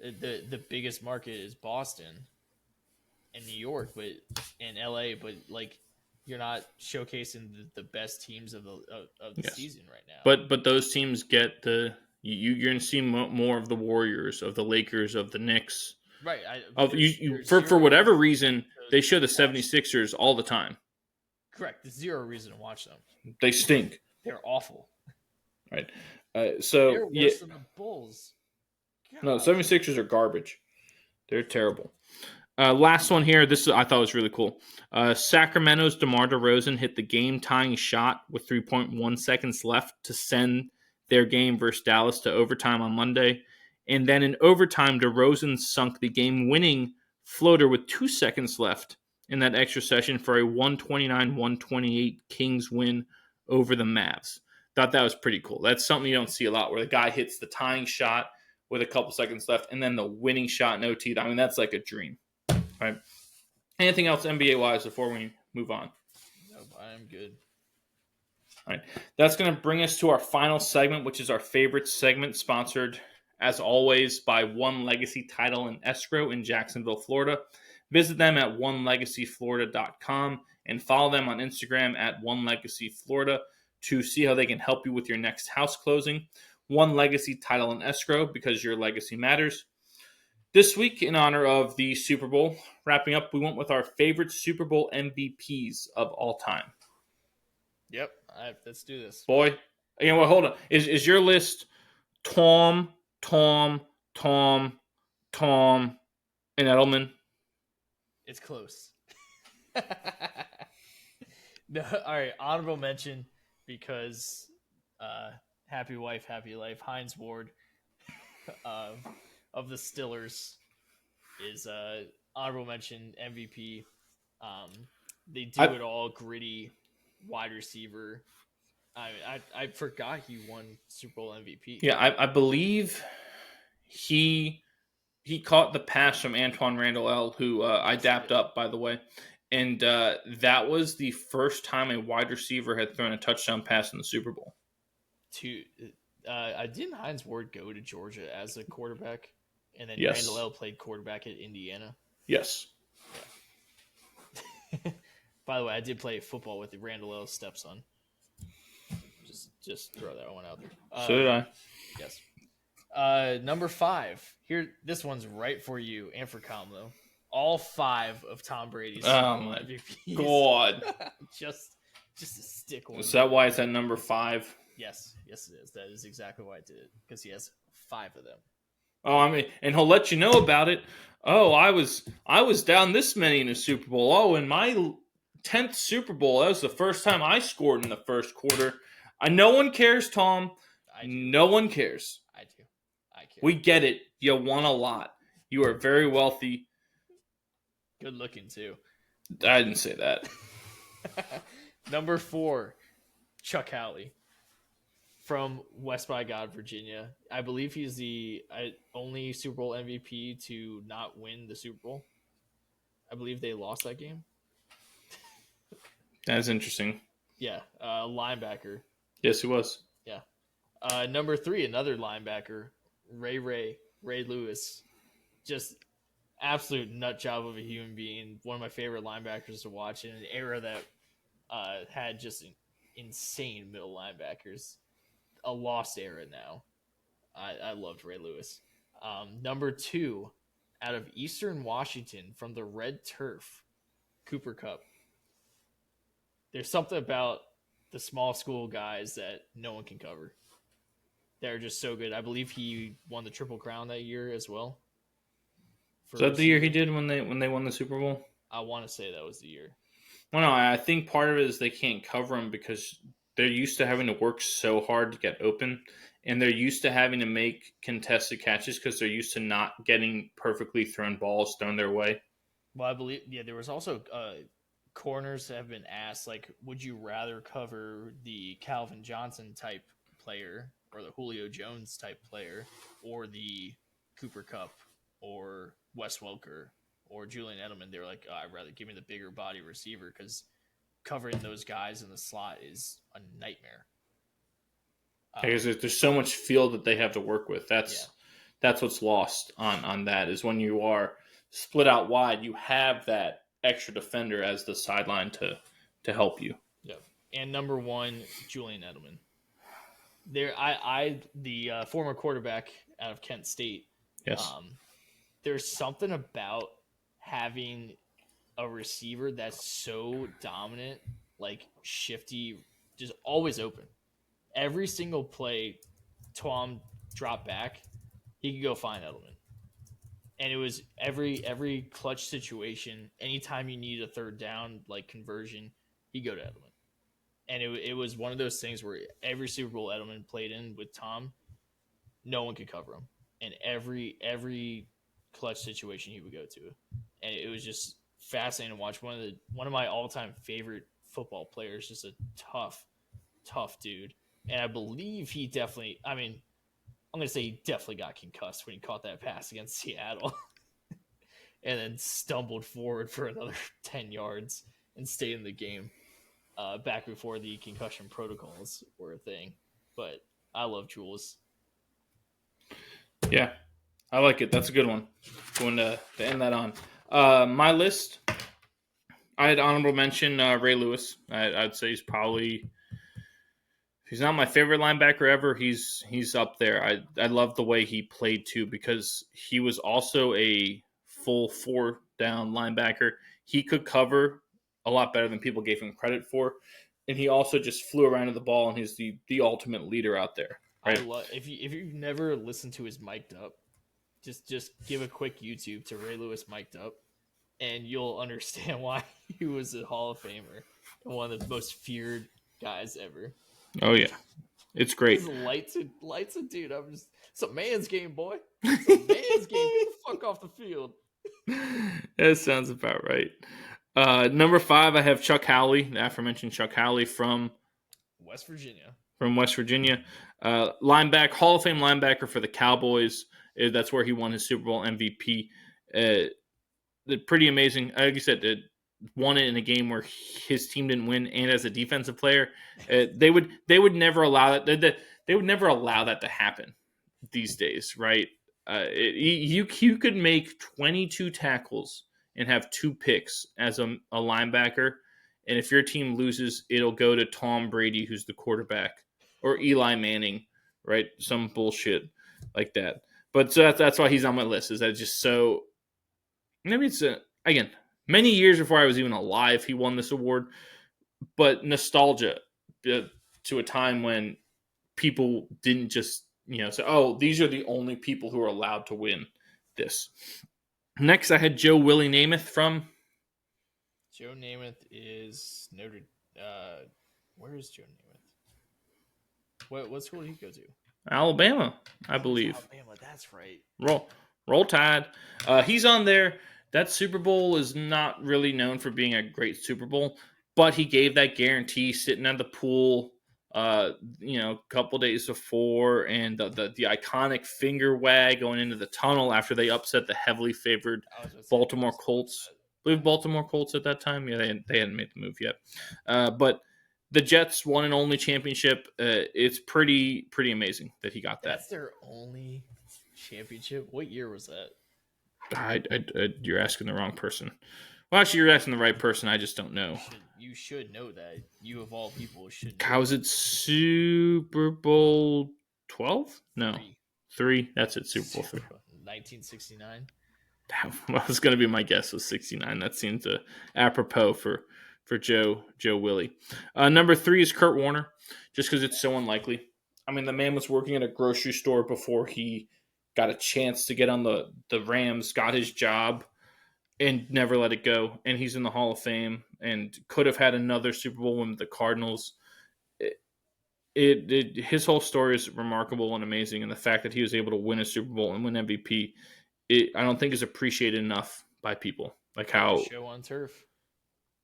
The biggest market is Boston and New York, and LA, but like you're not showcasing the best teams of the season right now. But those teams get you're going to see more of the Warriors, of the Lakers, of the Knicks. Right. For whatever reason, they show the 76ers all the time. Correct. There's zero reason to watch them. They stink. They're awful. Right. They're worse than the Bulls. God. No, 76ers are garbage. They're terrible. Last one here. I thought was really cool. Sacramento's DeMar DeRozan hit the game-tying shot with 3.1 seconds left to send their game versus Dallas to overtime on Monday. And then in overtime, DeRozan sunk the game-winning floater with 2 seconds left in that extra session for a 129-128 Kings win over the Mavs. Thought that was pretty cool. That's something you don't see a lot, where the guy hits the tying shot with a couple seconds left and then the winning shot in OT. I mean, that's like a dream. Right. Anything else NBA-wise before we move on? Nope, I am good. All right. That's going to bring us to our final segment, which is our favorite segment, sponsored, as always, by One Legacy Title and Escrow in Jacksonville, Florida. Visit them at onelegacyflorida.com and follow them on Instagram at onelegacyflorida to see how they can help you with your next house closing. One Legacy Title and Escrow, because your legacy matters. This week, in honor of the Super Bowl, wrapping up, we went with our favorite Super Bowl MVPs of all time. Yep, let's do this. Boy, hold on. Is your list Tom, and Edelman? It's close. No, all right, honorable mention because happy wife, happy life. Hines Ward of the Stillers is honorable mention MVP. They do it all, gritty wide receiver. I forgot he won Super Bowl MVP. Yeah, I believe he caught the pass from Antoine Randall L, who I dapped up, by the way. And that was the first time a wide receiver had thrown a touchdown pass in the Super Bowl. Didn't Hines Ward go to Georgia as a quarterback? And then yes. Randall L played quarterback at Indiana. Yes. By the way, I did play football with the Randall L's stepson. Just throw that one out there. So did I. Yes. Number 5. Here, this one's right for you and for Kamlo. All 5 of Tom Brady's MVPs. God. just to stick one. Is that why it's at number 5? Yes, it is. That is exactly why I did it, because he has 5 of them. Oh, I mean, and he'll let you know about it. Oh, I was down this many in the Super Bowl. Oh, in my 10th Super Bowl, that was the first time I scored in the first quarter. No one cares, Tom. No one cares. I do. I care. We get it. You won a lot. You are very wealthy. Good looking, too. I didn't say that. Number 4, Chuck Howley from West by God, Virginia. I believe he's the only Super Bowl MVP to not win the Super Bowl. I believe they lost that game. That's interesting. Yeah, linebacker. Yes, he was. Yeah. Number 3, another linebacker, Ray Lewis. Just absolute nut job of a human being. One of my favorite linebackers to watch in an era that had just insane middle linebackers. A lost era now. I loved Ray Lewis. Number 2, out of Eastern Washington from the Red Turf, Cooper Kupp. There's something about the small school guys that no one can cover. They're just so good. I believe he won the Triple Crown that year as well. Is that the year he did when they won the Super Bowl? I want to say that was the year. Well, no, I think part of it is they can't cover him because they're used to having to work so hard to get open, and they're used to having to make contested catches because they're used to not getting perfectly thrown balls thrown their way. Well, I believe, there was also corners that have been asked, like, would you rather cover the Calvin Johnson type player or the Julio Jones type player or the Cooper Kupp or Wes Welker or Julian Edelman? They were like, I'd rather give me the bigger body receiver because covering those guys in the slot is a nightmare. Because there's so much field that they have to work with. That's what's lost on that, is when you are split out wide, you have that extra defender as the sideline to help you. Yeah. And number 1, Julian Edelman. The former quarterback out of Kent State. Yes. There's something about having a receiver that's so dominant, like shifty, just always open. Every single play, Tom dropped back, he could go find Edelman. And it was every clutch situation, anytime you needed a third down, like conversion, he'd go to Edelman. And it was one of those things where every Super Bowl Edelman played in with Tom, no one could cover him. And every clutch situation he would go to. And it was just fascinating to watch. One of my all-time favorite football players, just a tough dude. And I believe he definitely, I'm going to say he definitely got concussed when he caught that pass against Seattle and then stumbled forward for another 10 yards and stayed in the game back before the concussion protocols were a thing. But I love Jules. Yeah, I like it. That's a good one. Going to end that on. My list, I had honorable mention Ray Lewis. I'd say he's probably... He's not my favorite linebacker ever. He's up there. I love the way he played too, because he was also a full 4-down linebacker. He could cover a lot better than people gave him credit for, and he also just flew around to the ball, and he's the ultimate leader out there. Right? If you've never listened to his Mic'd Up, just give a quick YouTube to Ray Lewis Mic'd Up, and you'll understand why he was a Hall of Famer and one of the most feared guys ever. Oh yeah, it's great. Lights a dude. It's a man's game, boy. It's a man's game. Get the fuck off the field. That sounds about right. Number 5, I have Chuck Howley, the aforementioned Chuck Howley from West Virginia. Linebacker, Hall of Fame linebacker for the Cowboys. That's where he won his Super Bowl MVP. Pretty amazing. Like you said, won it in a game where his team didn't win, and as a defensive player, they would never allow that. They would never allow that to happen these days, right? You could make 22 tackles and have 2 picks as a linebacker. And if your team loses, it'll go to Tom Brady, who's the quarterback, or Eli Manning, right? Some bullshit like that. But so that's why he's on my list. Is that just so? Maybe it's again many years before I was even alive, he won this award. But nostalgia to a time when people didn't just say, "Oh, these are the only people who are allowed to win this." Next, I had Joe Willie Namath from. Joe Namath is Notre. Where is Joe Namath? What school did he go to? Alabama, I believe. Alabama, that's right. Roll Tide. He's on there. That Super Bowl is not really known for being a great Super Bowl, but he gave that guarantee sitting at the pool, a couple days before, and the iconic finger wag going into the tunnel after they upset the heavily favored Baltimore Colts. I believe Baltimore Colts at that time. Yeah, they hadn't made the move yet. But the Jets won an only championship. It's pretty amazing that he got that. That's their only championship. What year was that? You're asking the wrong person. Well, actually, you're asking the right person. I just don't know. You should know that. You of all people should know. How was it Super Bowl 12? No. 3. That's it, Super Bowl 3. 1969. That was going to be my guess, was 69. That seems apropos for Joe Willie. Number 3 is Kurt Warner, just because it's so unlikely. I mean, the man was working at a grocery store before he got a chance to get on the Rams, got his job, and never let it go. And he's in the Hall of Fame and could have had another Super Bowl win with the Cardinals. His whole story is remarkable and amazing. And the fact that he was able to win a Super Bowl and win MVP, I don't think is appreciated enough by people. Like how show on turf.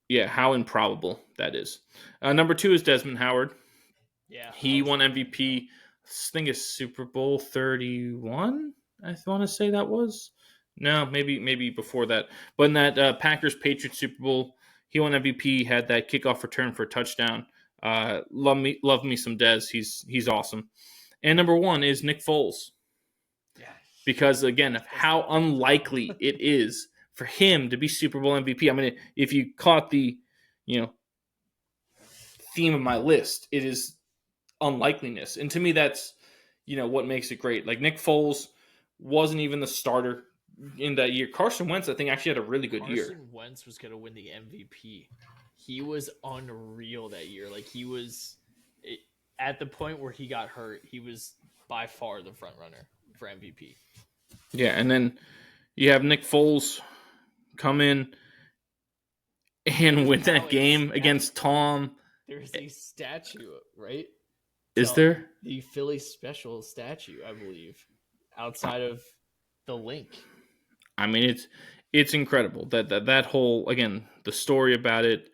Yeah, how improbable that is. Number 2 is Desmond Howard. Yeah. He won MVP, I think it's Super Bowl 31, I want to say that was. No, maybe before that. But in that Packers-Patriots Super Bowl, he won MVP, had that kickoff return for a touchdown. Love me some Dez. He's awesome. And number 1 is Nick Foles. Yeah. Because, again, of how unlikely it is for him to be Super Bowl MVP. I mean, if you caught the, theme of my list, it is unlikeliness. And to me, that's, what makes it great. Like, Nick Foles wasn't even the starter in that year. Carson Wentz, I think, actually had a really good year. Carson Wentz was going to win the MVP. He was unreal that year. Like, he was at the point where he got hurt, he was by far the front runner for MVP. Yeah, and then you have Nick Foles come in and win that game against Tom. There's a statue, right? Is there? The Philly special statue, I believe, outside of the link. I mean, it's incredible that whole, again, the story about it.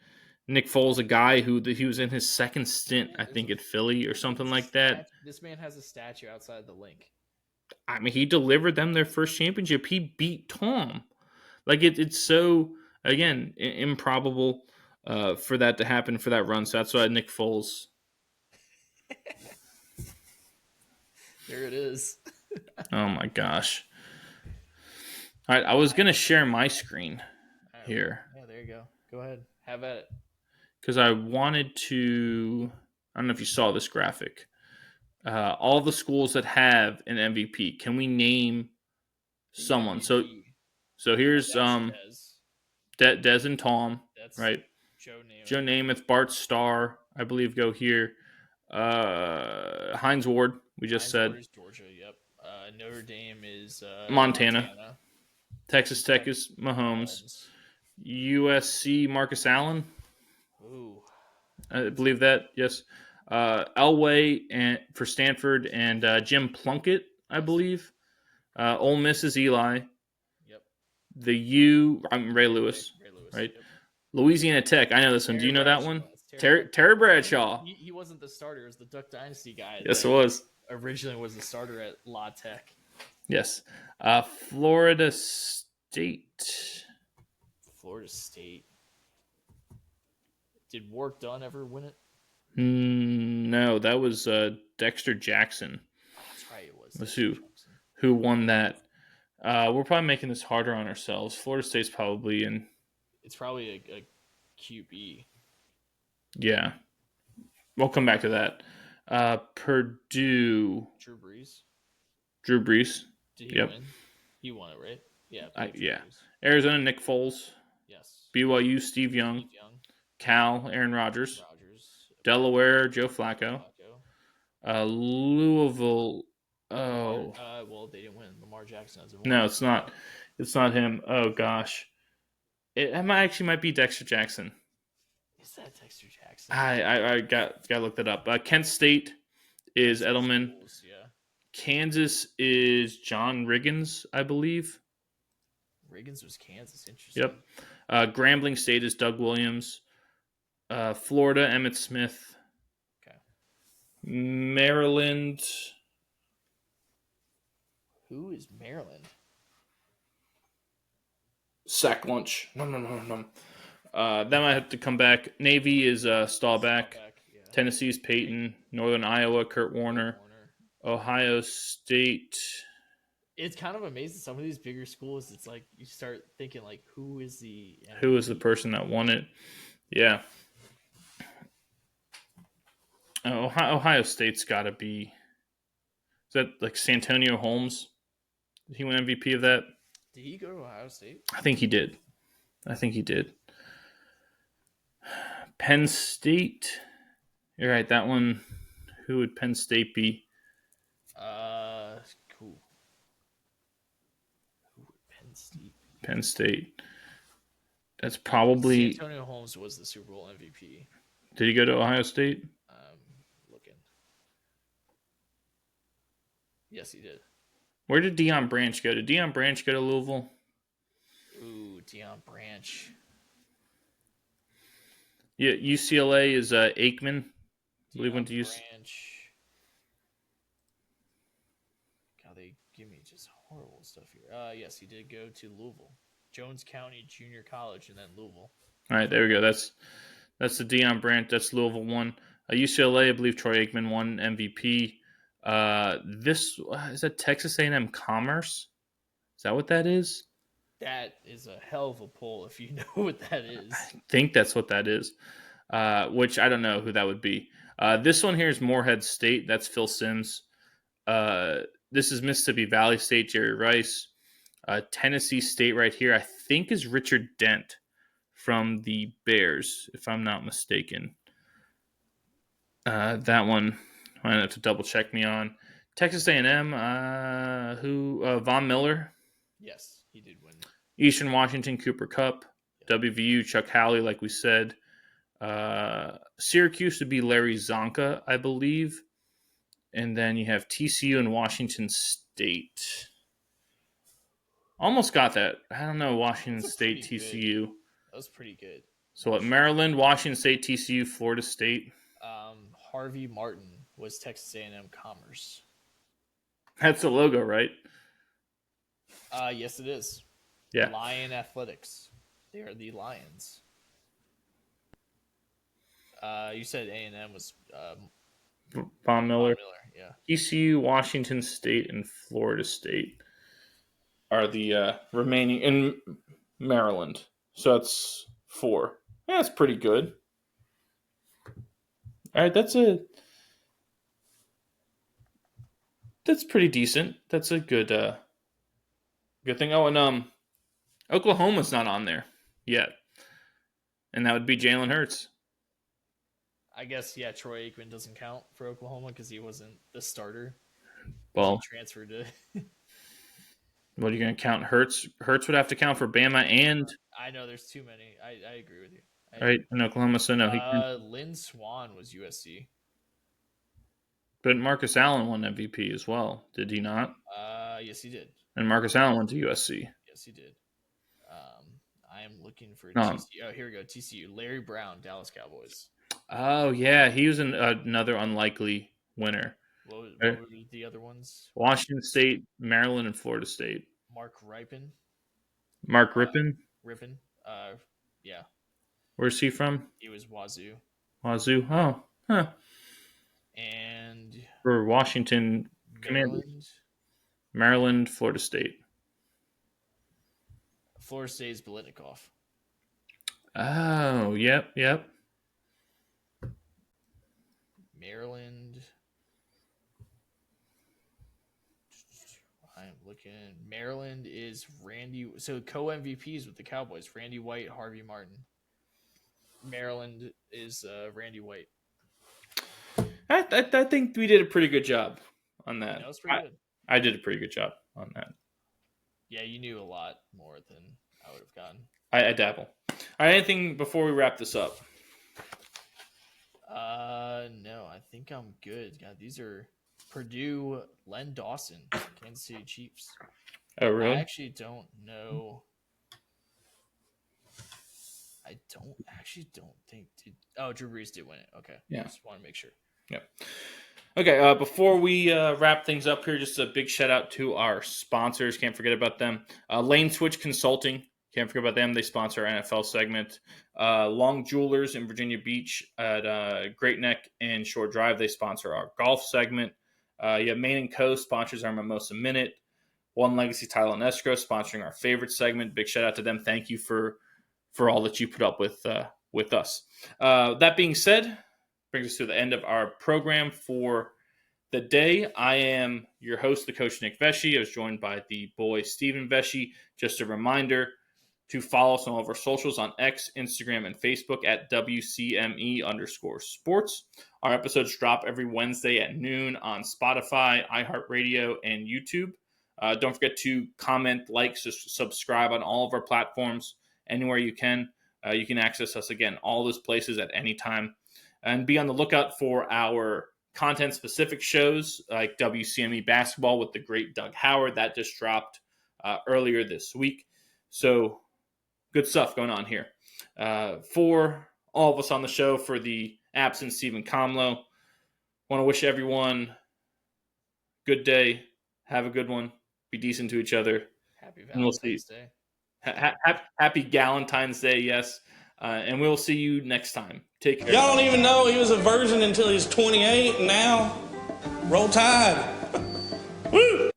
Nick Foles, a guy who he was in his second stint, I think, at Philly or something like that. This man has a statue outside the link. I mean, he delivered them their first championship. He beat Tom. Like, it's so, again, improbable for that to happen, for that run. So that's why Nick Foles. There it is. Oh, my gosh. All right, I was going to share my screen here. Yeah, there you go. Go ahead. Have at it. Because I wanted to, I don't know if you saw this graphic. All the schools that have an MVP, can we name someone? So here's Dez and Tom, that's right? Joe Namath, Bart Starr, I believe, go here. Hines Ward, we just said. Ward is Georgia, yep. Notre Dame is Montana. Texas Tech is Mahomes. USC, Marcus Allen. Ooh. I believe that, yes. Elway for Stanford and Jim Plunkett, I believe. Ole Miss is Eli. Yep. I'm Ray Lewis, right? Yep. Louisiana Tech, I know this one. Do you know that one? Terry Bradshaw. He wasn't the starter. It was the Duck Dynasty guy. Yes, it was. Originally was the starter at La Tech. Yes. Florida State. Did Warwick Dunn ever win it? No, that was Dexter Jackson. That's right, it was Who won that We're probably making this harder on ourselves. Florida State's probably in. It's probably a QB. Yeah. We'll come back to that. Purdue. Drew Brees. Drew Brees. Did he win? He won it, right? Yeah. Yeah. Arizona, Nick Foles. Yes. BYU, Steve Young. Cal, Aaron Rodgers. Delaware, Joe Flacco. Louisville. Oh. Well, they didn't win. Lamar Jackson hasn't won. No, it's not. It's not him. Oh gosh. It might be Dexter Jackson. Is that Dexter Jackson? I got to look that up. Kent State is Edelman. Schools, yeah. Kansas is John Riggins, I believe. Riggins was Kansas. Interesting. Yep. Grambling State is Doug Williams. Florida, Emmitt Smith. Okay. Maryland. Who is Maryland? Sack Lunch. No. That might have to come back. Navy is Staubach. Yeah. Tennessee is Peyton. Northern Iowa, Kurt Warner. Ohio State. It's kind of amazing. Some of these bigger schools, it's like you start thinking, like, who is the person that won it? Yeah. Ohio State's got to be. Is that like Santonio Holmes? Did he win MVP of that? Did he go to Ohio State? I think he did. Penn State. You're right. That one. Who would Penn State be? Cool. Who would Penn State be? Penn State. That's probably. Antonio Holmes was the Super Bowl MVP. Did he go to Ohio State? Looking. Yes, he did. Where did Deion Branch go? Did Deion Branch go to Louisville? Ooh, Deion Branch. Yeah, UCLA is Aikman. I believe went to UCLA. Branch. God, they give me just horrible stuff here. Yes, he did go to Louisville. Jones County Junior College and then Louisville. All right, there we go. That's the Deion Branch. That's Louisville one. UCLA, I believe Troy Aikman won MVP. This is that Texas A&M Commerce. Is that what that is? That is a hell of a pull if you know what that is. I think that's what that is. Which I don't know who that would be. This one here is Morehead State. That's Phil Simms. This is Mississippi Valley State, Jerry Rice. Tennessee State right here, I think, is Richard Dent from the Bears, if I'm not mistaken. That one, I have to double check me on. Texas A&M, Von Miller. Yes, he did win. Eastern Washington, Cooper Kupp. Yeah. WVU, Chuck Howley, like we said. Syracuse would be Larry Zonka, I believe. And then you have TCU and Washington State. Almost got that. I don't know, Washington State, TCU. Good. That was pretty good. So what, Maryland, Washington State, TCU, Florida State? Harvey Martin was Texas A&M Commerce. That's the logo, right? Yes, it is. Yeah. Lion Athletics. They are the Lions. You said A&M was Von Miller. Yeah. TCU, Washington State, and Florida State are the remaining in Maryland. So that's 4. Yeah, that's pretty good. All right, that's pretty decent. That's a good thing. Oh, and Oklahoma's not on there yet, and that would be Jalen Hurts. I guess Troy Aikman doesn't count for Oklahoma because he wasn't the starter. Well, he transferred to. What are you going to count? Hurts would have to count for Bama and. I know there's too many. I agree with you. Right, in Oklahoma, so no. Lynn Swann was USC. But Marcus Allen won MVP as well, did he not? Yes, he did. And Marcus Allen went to USC. Yes, he did. I am looking for TCU. Oh, here we go. TCU. Larry Brown, Dallas Cowboys. Oh, yeah. He was another unlikely winner. What were the other ones? Washington State, Maryland, and Florida State. Mark Rypien. Mark Rypien? Rypien. Yeah. Where's he from? He was Wazoo. Wazoo? Oh, huh. And for Washington Commanders. Maryland, Florida State. Florida State's Biletnikoff. Oh, yep. Maryland. I'm looking. Maryland is Randy. So co-MVPs with the Cowboys: Randy White, Harvey Martin. Maryland is Randy White. I think we did a pretty good job on that. That was pretty good. I did a pretty good job on that. Yeah, you knew a lot more than I would have gotten. I dabble. All right, anything before we wrap this up? No, I think I'm good. God, these are Purdue, Len Dawson, Kansas City Chiefs. Oh, really? I actually don't know. I don't think. Drew Brees did win it. Okay. Yeah. Just want to make sure. Yeah. Okay, before we wrap things up here, just a big shout out to our sponsors. Can't forget about them. Lane Switch Consulting. Can't forget about them. They sponsor our NFL segment. Long Jewelers in Virginia Beach at Great Neck and Shore Drive. They sponsor our golf segment. Main & Co. sponsors our Mimosa Minute. One Legacy Title and Escrow sponsoring our favorite segment. Big shout out to them. Thank you for all that you put up with us. That being said, brings us to the end of our program for the day. I am your host, the coach Nick Vesci. I was joined by the boy Stephen Vesci. Just a reminder to follow us on all of our socials on X, Instagram, and Facebook at WCME_sports. Our episodes drop every Wednesday at noon on Spotify, iHeartRadio, and YouTube. Don't forget to comment, like, subscribe on all of our platforms anywhere you can. You can access us, again, all those places at any time. And be on the lookout for our content-specific shows like WCME Basketball with the great Doug Howard. That just dropped earlier this week. So good stuff going on here. For all of us on the show, for the absent Stephen Comlow, want to wish everyone good day. Have a good one. Be decent to each other. Happy Valentine's Day. Happy Galentine's Day, yes. And we'll see you next time. Take care. Y'all don't even know he was a virgin until he's 28, and now, roll tide. Woo!